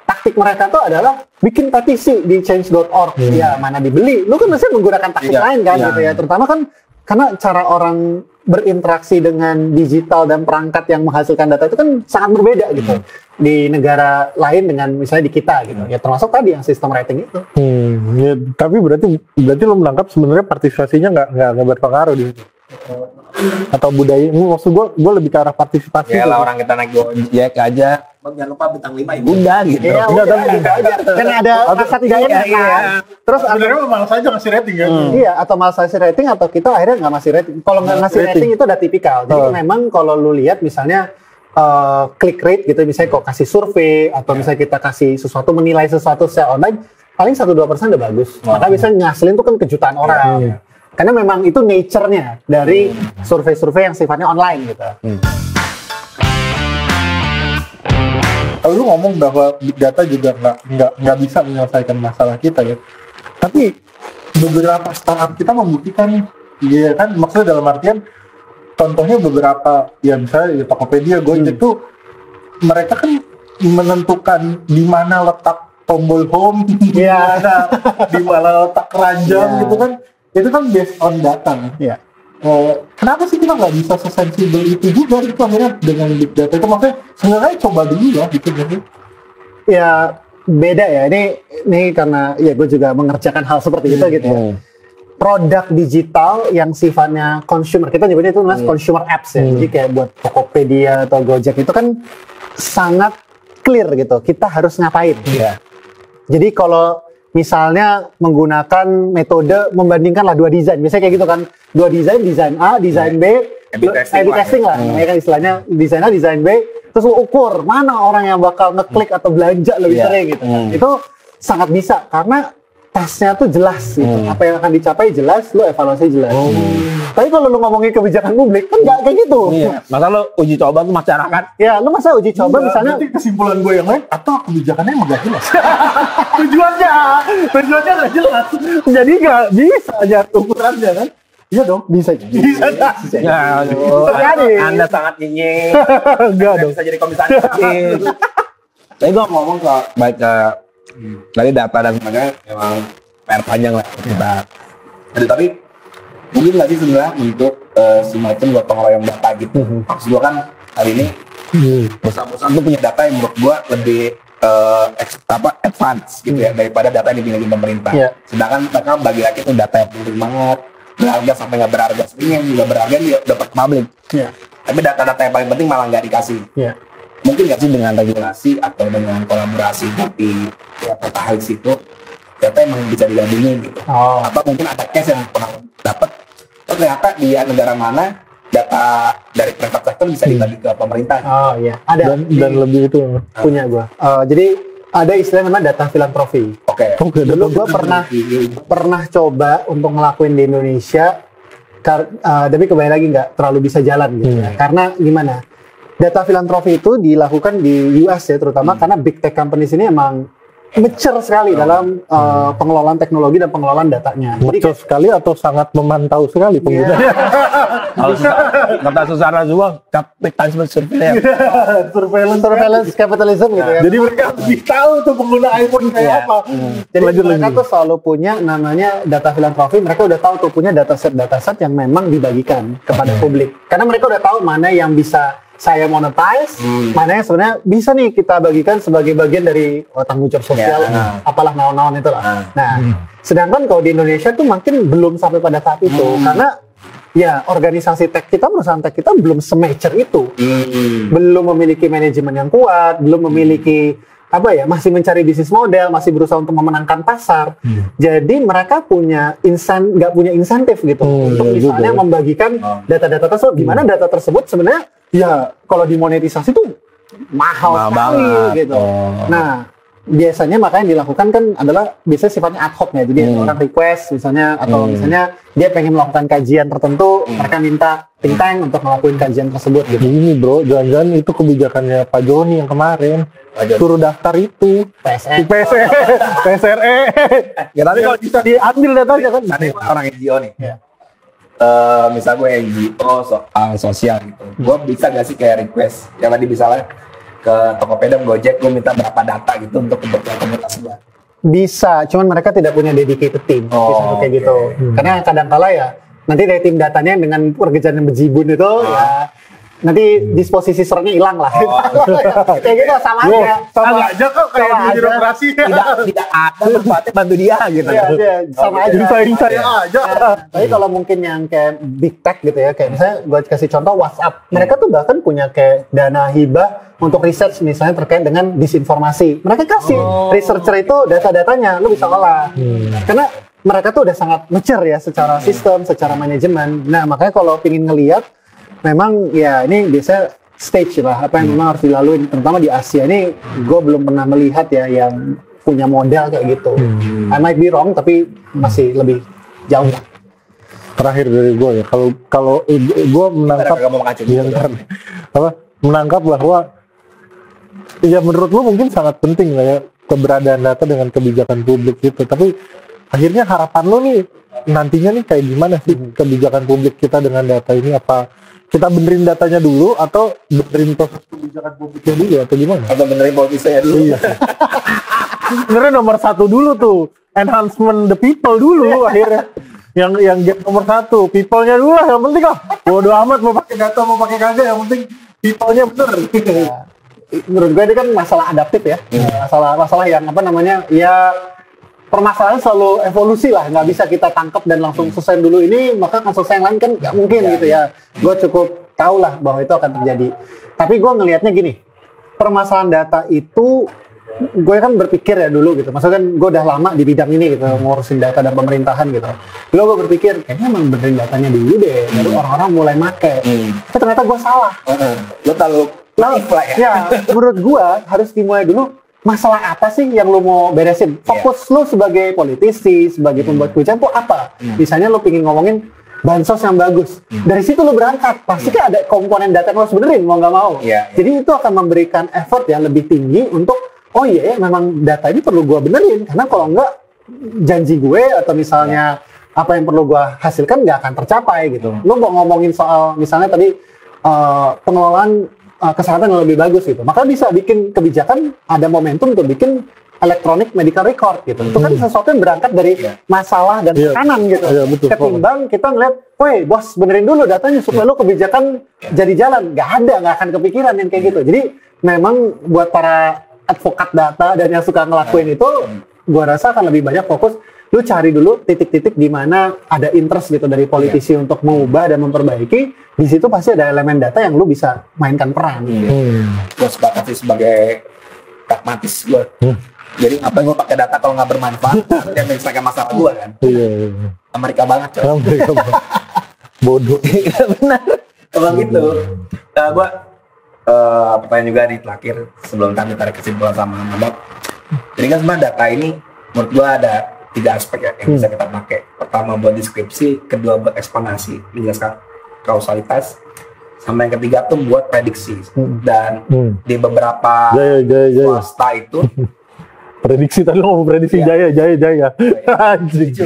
A: Taktik mereka tuh adalah bikin petisi di change.org. Ya mana dibeli. Lu kan biasanya menggunakan taktik lain kan gitu ya. Terutama kan karena cara orang berinteraksi dengan digital dan perangkat yang menghasilkan data itu kan sangat berbeda gitu di negara lain dengan misalnya di kita gitu ya, termasuk tadi yang sistem rating itu.
C: Ya, tapi berarti lo menangkap sebenarnya partisipasinya nggak berpengaruh di situ atau budaya. Maksud gue lebih ke arah partisipasi.
B: Ya lah, orang kita naik Gojek aja, jangan lupa bintang 5 ya udah gitu.
A: Iya, kan ada rasa tidak enak kan. Terus
C: sebenarnya malas aja ngasih rating kan.
A: Iya, atau malas ngasih rating atau kita akhirnya nggak ngasih rating. Kalau nggak ngasih rating itu udah tipikal. Jadi memang kalau lu lihat misalnya click rate gitu, misalnya kok kasih survei atau misalnya kita kasih sesuatu, menilai sesuatu secara online, paling 1-2% udah bagus. Maka bisa ngasilin tuh kan kejutaan orang. Karena memang itu nature-nya dari survei-survei yang sifatnya online gitu.
C: Kalau lu ngomong bahwa big data juga nggak bisa menyelesaikan masalah kita ya, tapi beberapa startup kita membuktikan, ya kan, maksudnya dalam artian contohnya beberapa ya misalnya Tokopedia, Gojek tuh mereka kan menentukan di mana letak tombol home, di mana letak keranjang gitu kan. Itu kan based on data kan? Kenapa sih kita nggak bisa sesensibel itu juga itu akhirnya dengan big data itu? Maksudnya sebenarnya coba dulu lah gitu.
A: Ya beda ya, ini karena ya gue juga mengerjakan hal seperti itu gitu ya. Produk digital yang sifatnya consumer, kita nyebutnya itu namanya consumer apps ya. Jadi kayak buat Tokopedia atau Gojek itu kan sangat clear gitu, kita harus ngapain. Jadi kalau misalnya menggunakan metode membandingkanlah 2 desain, biasanya kayak gitu kan, 2 desain A, desain B, A/B testing lah, namanya kan istilahnya desain A, desain B, terus lu ukur mana orang yang bakal ngeklik atau belanja lebih sering gitu. Itu sangat bisa karena tasnya tuh jelas gitu, apa yang akan dicapai jelas, lu evaluasi jelas. Tapi kalau lu ngomongin kebijakan publik kan nggak kayak gitu.
B: Masa lu uji coba tuh masyarakat?
A: Ya, lu masa uji coba misalnya?
C: Nanti kesimpulan gue yang lain atau kebijakannya emang nggak jelas. tujuannya nggak jelas. Jadi nggak bisa aja ukurannya kan? Iya dong, bisa.
B: Ya, Anda sangat nyinyir.
C: Enggak dong.
B: Bisa jadi komisaris. Tapi gue ngomong ke baik ke dari data dan sebagainya, memang PR panjang lah kita Aduh, tapi mungkin nggak sih sebenarnya untuk semacam gotong royong data gitu. Maksud gue kan hari ini perusahaan-perusahaan tuh punya data yang menurut gue lebih advance gitu ya daripada data yang dimiliki pemerintah. Sedangkan mereka bagi lagi itu data yang penting banget, berharga sampai nggak berharga, sebenarnya yang juga berharga dia dapat publik. Tapi data-data yang paling penting malah nggak dikasih. Mungkin nggak sih dengan regulasi atau dengan kolaborasi tapi ya hal situ data emang bisa digabungin gitu. Atau mungkin ada case yang pernah dapat ternyata di negara mana data dari private sector bisa dibagi ke pemerintah.
A: Ada
C: dan lebih itu
A: punya gue. Jadi ada istilah namanya data filantropi. Dulu gue pernah coba untuk ngelakuin di Indonesia, tapi kembali lagi nggak terlalu bisa jalan gitu. Karena gimana? Data filantropi itu dilakukan di US ya, terutama karena big tech companies ini emang mature sekali dalam pengelolaan teknologi dan pengelolaan datanya.
C: Mature sekali atau sangat memantau sekali penggunanya.
B: Kata Susana juga capitalism
A: surveillance capitalism gitu ya.
C: Jadi mereka lebih tahu tuh pengguna iPhone kayak apa.
A: Jadi mereka tuh selalu punya namanya data filantropi. Mereka udah tahu tuh punya dataset yang memang dibagikan kepada publik. Karena mereka udah tahu mana yang bisa saya monetize, mana yang sebenarnya bisa nih kita bagikan sebagai bagian dari tanggung jawab sosial, apalah naon-naon itulah. Nah, sedangkan kalau di Indonesia tuh mungkin belum sampai pada tahap itu, karena ya organisasi tech kita, perusahaan tech kita belum semature itu, belum memiliki manajemen yang kuat, belum memiliki masih mencari bisnis model, masih berusaha untuk memenangkan pasar. Jadi mereka nggak punya insentif gitu untuk misalnya membagikan data-data tersebut. Gimana data tersebut sebenarnya ya kalau dimonetisasi tuh mahal sekali gitu. Nah, biasanya makanya dilakukan kan adalah biasanya sifatnya ad hoc ya. Jadi orang request misalnya atau misalnya dia pengen melakukan kajian tertentu, mereka minta think tank untuk melakukan kajian tersebut gitu.
C: Ini bro, jangan-jangan itu kebijakannya Pak Joni yang kemarin. Suruh daftar itu PSRE.
B: Ya tapi kalau
C: bisa diambil datanya kan.
B: Orang NGO nih. Misal gue NGO soal sosial gitu. Gue bisa gak sih kayak request yang tadi misalnya ke Tokopedia, Gojek, gue minta berapa data gitu untuk kebutuhan komunitas gue.
A: Bisa, cuman mereka tidak punya dedicated team. Bisa kayak gitu. Karena kadang-kala ya nanti dari tim datanya dengan pekerjaan yang bejibun itu ya nanti disposisi servernya hilang lah. Kayak gitu sama aja.
C: Sama aja kok kayak di birokrasi.
B: Tidak ada tempatnya bantu dia gitu.
A: Sama aja.
C: Saya aja.
A: Tapi kalau mungkin yang kayak big tech gitu ya, kayak misalnya gue kasih contoh WhatsApp. Mereka tuh bahkan punya kayak dana hibah untuk research misalnya terkait dengan disinformasi. Mereka kasih researcher itu data-datanya, lu bisa olah. Karena mereka tuh udah sangat mature ya secara sistem, secara manajemen. Nah makanya kalau pingin ngelihat memang ya ini biasa stage lah apa yang memang harus dilalui terutama di Asia ini gue belum pernah melihat ya yang punya model kayak gitu. I might be wrong tapi masih lebih jauh lah.
C: Terakhir dari gue ya kalau gue menangkap bahwa ya menurut lo mungkin sangat penting lah ya keberadaan data dengan kebijakan publik gitu, tapi akhirnya harapan lo nih nantinya nih kayak gimana sih kebijakan publik kita dengan data ini? Apa kita benerin datanya dulu atau benerin proses kebijakan publiknya dulu atau gimana?
B: Atau benerin politisnya dulu?
C: Iya. Sebenarnya nomor satu dulu tuh, enhancement the people dulu akhirnya. Yang get nomor satu, people-nya dulu lah, yang penting lah. Bodo amat mau pakai data mau pakai kagak, yang penting people-nya bener.
A: Menurut gue ini kan masalah adaptif ya, masalah yang ya permasalahan selalu evolusi lah, nggak bisa kita tangkap dan langsung selesai dulu ini maka kan selesai yang lain kan nggak mungkin gitu ya. Gue cukup tahu lah bahwa itu akan terjadi. Tapi gue ngelihatnya gini, permasalahan data itu gue kan berpikir ya dulu gitu, maksudnya kan gue udah lama di bidang ini gitu, ngurusin data dan pemerintahan gitu. Dulu gue berpikir kayaknya emang benerin datanya dulu deh, baru orang-orang mulai make. Tapi ternyata gue salah.
B: Lo terlalu
A: ya menurut gue harus dimulai dulu. Masalah apa sih yang lo mau beresin? Fokus lo sebagai politisi, sebagai pembuat kebijakan tuh apa? Misalnya lo pingin ngomongin bansos yang bagus. Dari situ lo berangkat. Pasti kan ada komponen data yang lo harus benerin, mau nggak mau. Jadi itu akan memberikan effort yang lebih tinggi untuk, oh iya ya memang data ini perlu gue benerin. Karena kalau enggak, janji gue atau misalnya apa yang perlu gue hasilkan nggak akan tercapai gitu. Lo mau ngomongin soal misalnya tadi pengelolaan kesehatan yang lebih bagus gitu. Maka bisa bikin kebijakan, ada momentum untuk bikin electronic medical record gitu. Itu kan sesuatu yang berangkat dari masalah dan tekanan gitu.
C: Betul.
A: Ketimbang kita ngeliat, woi bos benerin dulu datanya supaya lo kebijakan jadi jalan. Nggak akan kepikiran yang kayak gitu. Jadi memang buat para advokat data dan yang suka ngelakuin itu, gua rasa akan lebih banyak fokus lu cari dulu titik-titik di mana ada interest gitu dari politisi untuk mengubah dan memperbaiki. Di situ pasti ada elemen data yang lu bisa mainkan peran.
B: Gue sepakat sih sebagai pragmatis gue. Jadi ngapain gue pakai data kalau nggak bermanfaat? Dia menyelesaikan masalah gue kan. Amerika banget coy.
C: Amerika banget. Bodoh.
B: Benar. Kalau gitu, gue pertanyaan juga nih terakhir sebelum kami tarik kesimpulan sama Mbak. Jadi kan sebenarnya data ini menurut gue ada 3 aspek ya yang bisa kita pakai. Pertama buat deskripsi, kedua buat ekspansi, menjelaskan kausalitas, sama yang ketiga tuh buat prediksi. Dan di beberapa swasta itu
C: prediksi tadi lo ngomong prediksi jaya. Anjing.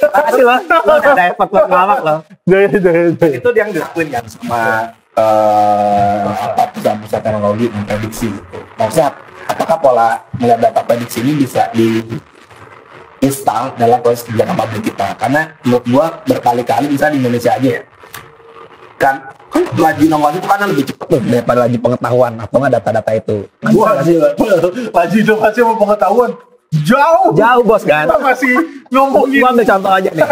B: Makasih loh, lo ada effort lo ngelawak loh.
C: Jaya.
B: Itu yang dilakuin kan sama pusat teknologi memprediksi gitu. Maksudnya apakah pola melihat data prediksi ini bisa install dalam proses kebijakan publik kita? Karena menurut gua berkali-kali misalnya di Indonesia aja ya, kan laju inovasi itu kan lebih cepat daripada laju pengetahuan atau nggak data-data itu.
C: Gua laju inovasi sama pengetahuan jauh
B: bos kan.
C: Kita masih ngomongin.
B: Gua ambil contoh aja nih.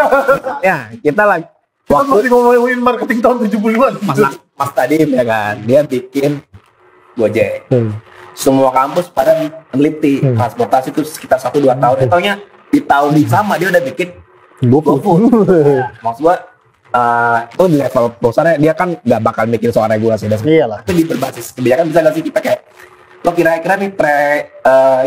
B: Ya kita lagi
C: masih ngomongin marketing tahun 70-an.
B: Mas tadi ya kan, dia bikin Gojek. Semua kampus pada meneliti transportasi itu sekitar 1-2 tahun. Taunya di tahun yang sama dia udah bikin GoFood. Maksud gua itu di level perusahaan dia kan nggak bakal mikir soal regulasi dan
A: iyalah.
B: Itu di berbasis kebijakan bisa nggak sih kita kayak lo kira-kira nih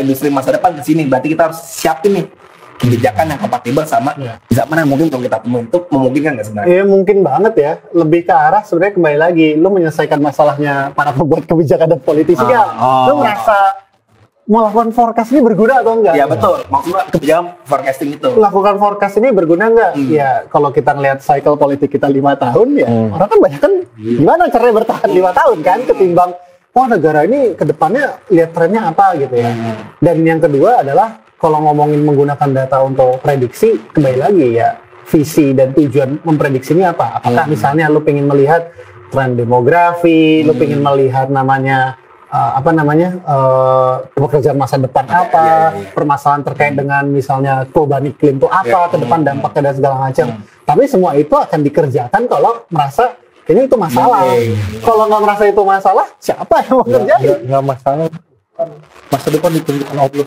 B: industri masa depan ke sini, berarti kita harus siapin nih kebijakan yang kompatibel sama zaman yang mungkin belum kita temuin. Itu memungkinkan nggak sebenarnya?
A: Iya mungkin banget ya. Lebih ke arah sebenarnya kembali lagi, lu menyelesaikan masalahnya para pembuat kebijakan dan politisi nggak? Lu merasa melakukan forecast ini berguna atau enggak?
B: Ya betul, maksudnya kebijakan forecasting itu.
A: Lakukan forecast ini berguna enggak? Ya kalau kita ngelihat cycle politik kita 5 tahun ya, orang kan banyak kan gimana caranya bertahan 5 tahun kan, ketimbang wah negara ini ke depannya lihat trennya apa gitu ya. Dan yang kedua adalah kalau ngomongin menggunakan data untuk prediksi, kembali lagi ya visi dan tujuan memprediksi ini apa? Apakah misalnya lu pengen melihat tren demografi, lu pengen melihat namanya pekerjaan masa depan permasalahan terkait dengan misalnya perubahan iklim itu apa, ke depan dampaknya dan segala macam. Tapi semua itu akan dikerjakan kalau merasa ini itu masalah. Kalau nggak merasa itu masalah, siapa yang mau kerjain?
C: Nggak masalah. Masa depan ditentukan Allah.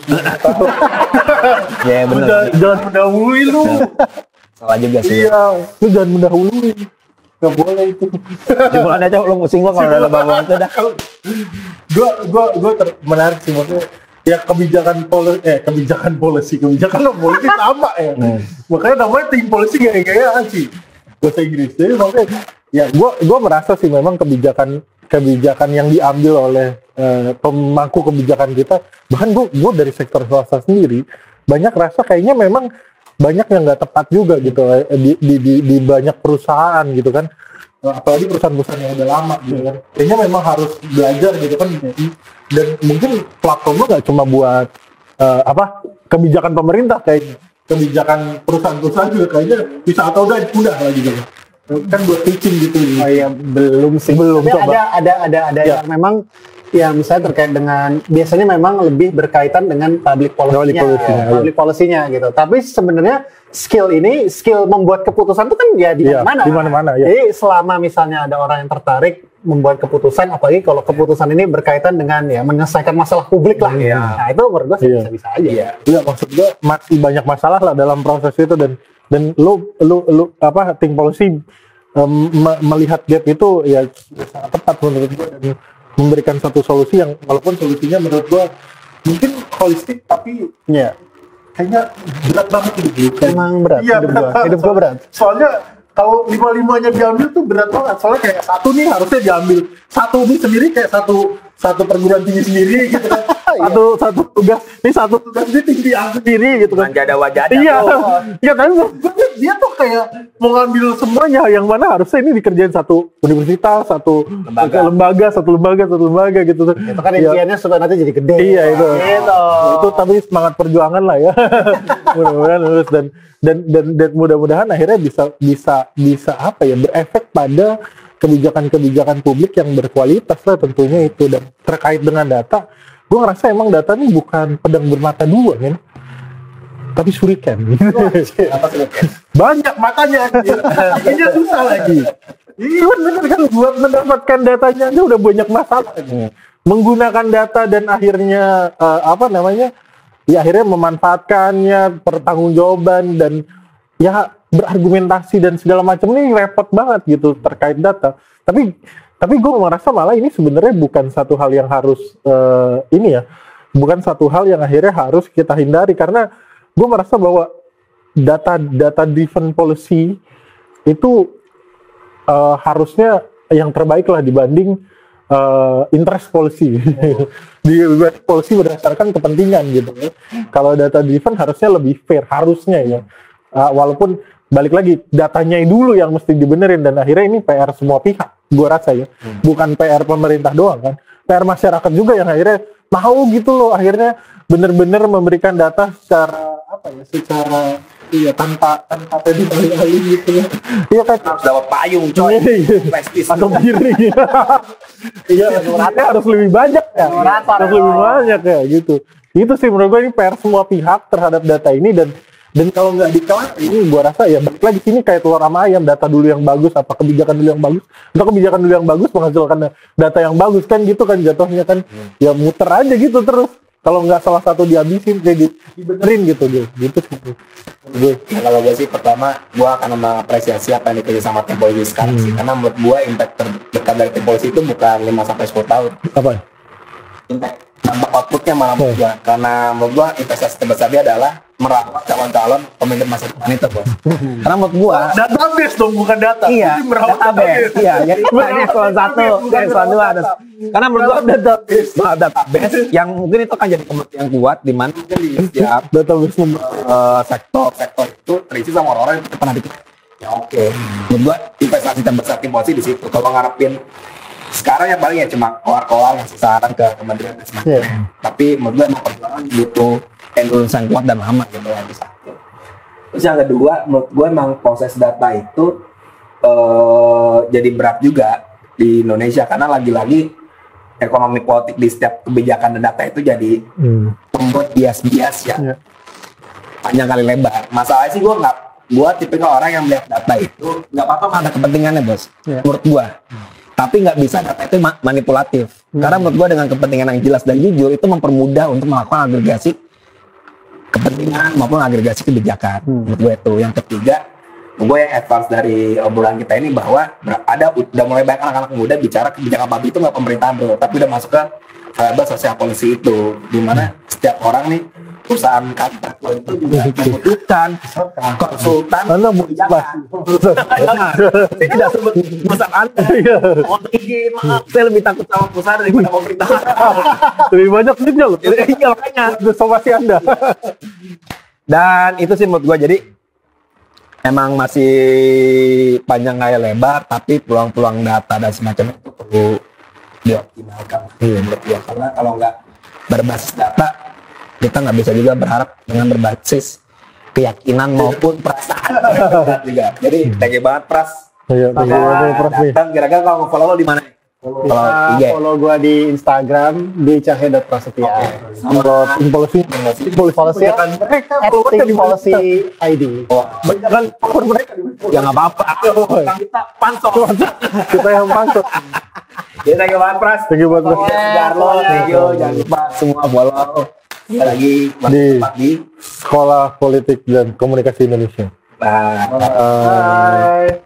B: Ya benar.
C: Jangan mendahului lu.
B: Salah juga sih.
C: Iya, lu jangan mendahului. Nggak boleh itu.
B: Simpulan aja lu pusing gua kalau udah bangun itu dah.
C: Gua menarik sih maksudnya. Ya kebijakan policy sama ya. Makanya namanya tim policy gaya-gayaan sih. Bahasa Inggris. Jadi makanya ya gua merasa sih memang kebijakan yang diambil oleh pemangku kebijakan kita, bahkan gua dari sektor swasta sendiri banyak rasa kayaknya memang banyak yang nggak tepat juga gitu di banyak perusahaan gitu kan, apalagi perusahaan-perusahaan yang udah lama gitu kan, kayaknya memang harus belajar gitu kan. Dan mungkin platformnya nggak cuma buat kebijakan pemerintah, kayak kebijakan perusahaan-perusahaan juga kayaknya bisa atau udah lagi gitu kan buat teaching gitu.
A: Oh iya, belum
C: Tapi
A: coba. Ada yang memang ya misalnya terkait dengan biasanya memang lebih berkaitan dengan public policy-nya gitu. Tapi sebenarnya skill membuat keputusan itu kan ya di mana-mana.
C: Ya.
A: Jadi selama misalnya ada orang yang tertarik membuat keputusan, apalagi kalau keputusan ini berkaitan dengan ya menyelesaikan masalah publik lah. Nah itu menurut gue bisa-bisa aja.
C: Iya, maksud gue masih banyak masalah lah dalam proses itu, dan lu tim policy melihat gap itu ya sangat tepat menurut gue, dan memberikan satu solusi yang walaupun solusinya menurut gue mungkin holistik tapi ya kayaknya berat banget gitu.
A: Emang berat.
C: Iya,
A: hidup gue berat.
C: Soalnya kalau 5-5-nya diambil tuh berat banget. Soalnya kayak satu nih harusnya diambil, satu ini sendiri kayak satu perguruan tinggi sendiri gitu kan. satu tugas, ini satu tugas dia tinggi sendiri gitu kan.
B: Manjada wajada.
C: Iya, iya tapi dia tuh kayak mau ngambil semuanya, yang mana harusnya ini dikerjain satu universitas, satu lembaga gitu.
A: Itu kan impiannya supaya nanti jadi gede.
C: Iya itu.
A: Gitu.
C: Itu tapi semangat perjuangan lah ya. Mudah-mudahan lulus dan mudah-mudahan akhirnya bisa apa ya, berefek pada kebijakan-kebijakan publik yang berkualitas lah tentunya itu. Dan terkait dengan data, gue ngerasa emang data ini bukan pedang bermata dua kan, tapi shuriken. Banyak makanya ini susah lagi. Iya bener kan, buat mendapatkan datanya aja udah banyak masalah. Menggunakan data dan akhirnya ya akhirnya memanfaatkannya, pertanggungjawaban dan ya berargumentasi dan segala macam ini repot banget gitu terkait data. Tapi gue merasa malah ini sebenarnya bukan satu hal yang harus bukan satu hal yang akhirnya harus kita hindari, karena gue merasa bahwa data driven policy itu harusnya yang terbaik lah dibanding interest policy. Di policy berdasarkan kepentingan gitu. Kalau data driven harusnya lebih fair, harusnya ya. Walaupun balik lagi datanya dulu yang mesti dibenerin, dan akhirnya ini PR semua pihak, gue rasa ya. Bukan PR pemerintah doang kan, PR masyarakat juga yang akhirnya mau gitu loh, akhirnya bener-bener memberikan data secara tanpa tadi alih-alih gitu ya. Iya kan,
B: harus dapat payung coy. Prestis
C: atau piring. Iya, suratnya harus lebih banyak ya. Harus lebih banyak ya gitu. Itu sih menurut gue ini PR semua pihak terhadap data ini, dan kalau nggak dikelar ini gue rasa ya balik lagi sini kayak telur sama ayam, data dulu yang bagus apa kebijakan dulu yang bagus, atau kebijakan dulu yang bagus menghasilkan data yang bagus kan gitu kan jatuhnya kan. Ya muter aja gitu terus, kalau nggak salah satu dihabisin kayak dibenerin gitu sih.
B: Kalau gue sih pertama gue akan mengapresiasi apa yang dikerjain sama tim polisi sekarang sih, karena menurut gue impact terdekat dari tim polisi itu bukan 5-10 tahun.
C: Apa?
B: Impact dampak outputnya malah menurut gue, karena menurut gue investasi terbesar dia adalah merawat calon-calon pemimpin masa depan itu, bos. Karena menurut gua
C: database dong, bukan data.
B: Iya, database. Iya, jadi makanya eselon 1, eselon 2 ada. Karena menurut gua database yang mungkin itu akan jadi komoditi yang kuat di mana mungkin di setiap database sektor itu terisi sama orang-orang yang pernah dikit. Ya oke. Menurut gua investasi terbesar tim polisi di situ. Kalau ngarepin sekarang yang paling ya cuma keluar ngasih saran ke kementerian dan sebagainya. Tapi menurut gua emang perjuangan butuh endurance yang kuat dan lama gitu ya bisa. Terus yang kedua, menurut gue emang proses data itu jadi berat juga di Indonesia, karena lagi-lagi ekonomi politik di setiap kebijakan dan data itu jadi membuat bias-bias ya. Panjang kali lebar. Masalahnya sih gue tipikal orang yang melihat data itu nggak apa-apa ada kepentingannya, bos. Menurut gue. Tapi nggak bisa data itu manipulatif. Karena menurut gue dengan kepentingan yang jelas dan jujur itu mempermudah untuk melakukan agregasi kepentingan maupun agregasi kebijakan. Menurut gue itu. Yang ketiga, gue yang advance dari obrolan kita ini bahwa udah mulai banyak anak-anak muda bicara kebijakan publik itu nggak pemerintahan bro, tapi udah masuk ke variabel sosial policy itu, dimana setiap orang nih perusahaan kantor itu juga membutuhkan konsultan kebijakan. Tidak sebut perusahaan Anda. Maaf, saya lebih takut sama perusahaan daripada pemerintah.
C: Lebih banyak duitnya loh.
B: Iya makanya.
C: Somasi Anda.
B: Dan itu sih menurut gue, jadi emang masih panjang kayak lebar, tapi peluang-peluang data dan semacamnya itu perlu dioptimalkan. Menurut gue, karena kalau nggak berbasis data, kita nggak bisa juga berharap dengan berbasis keyakinan maupun perasaan juga. Jadi thank you banget Pras.
C: Iya,
B: datang kira-kira kalau follow lo di mana?
A: Follow gue di Instagram di cahe.prasetya.
C: Kalau tim polisi
A: kan policy ID.
C: banyak kan power mereka.
B: Ya nggak apa-apa. Kita pantau.
C: Kita yang pantau.
B: Ya thank you banget Pras.
C: Thank you buat Pras.
B: Thank you. Jangan lupa semua follow. Lagi
C: di Sekolah Politik dan Komunikasi Indonesia.
B: Bye.
C: Bye.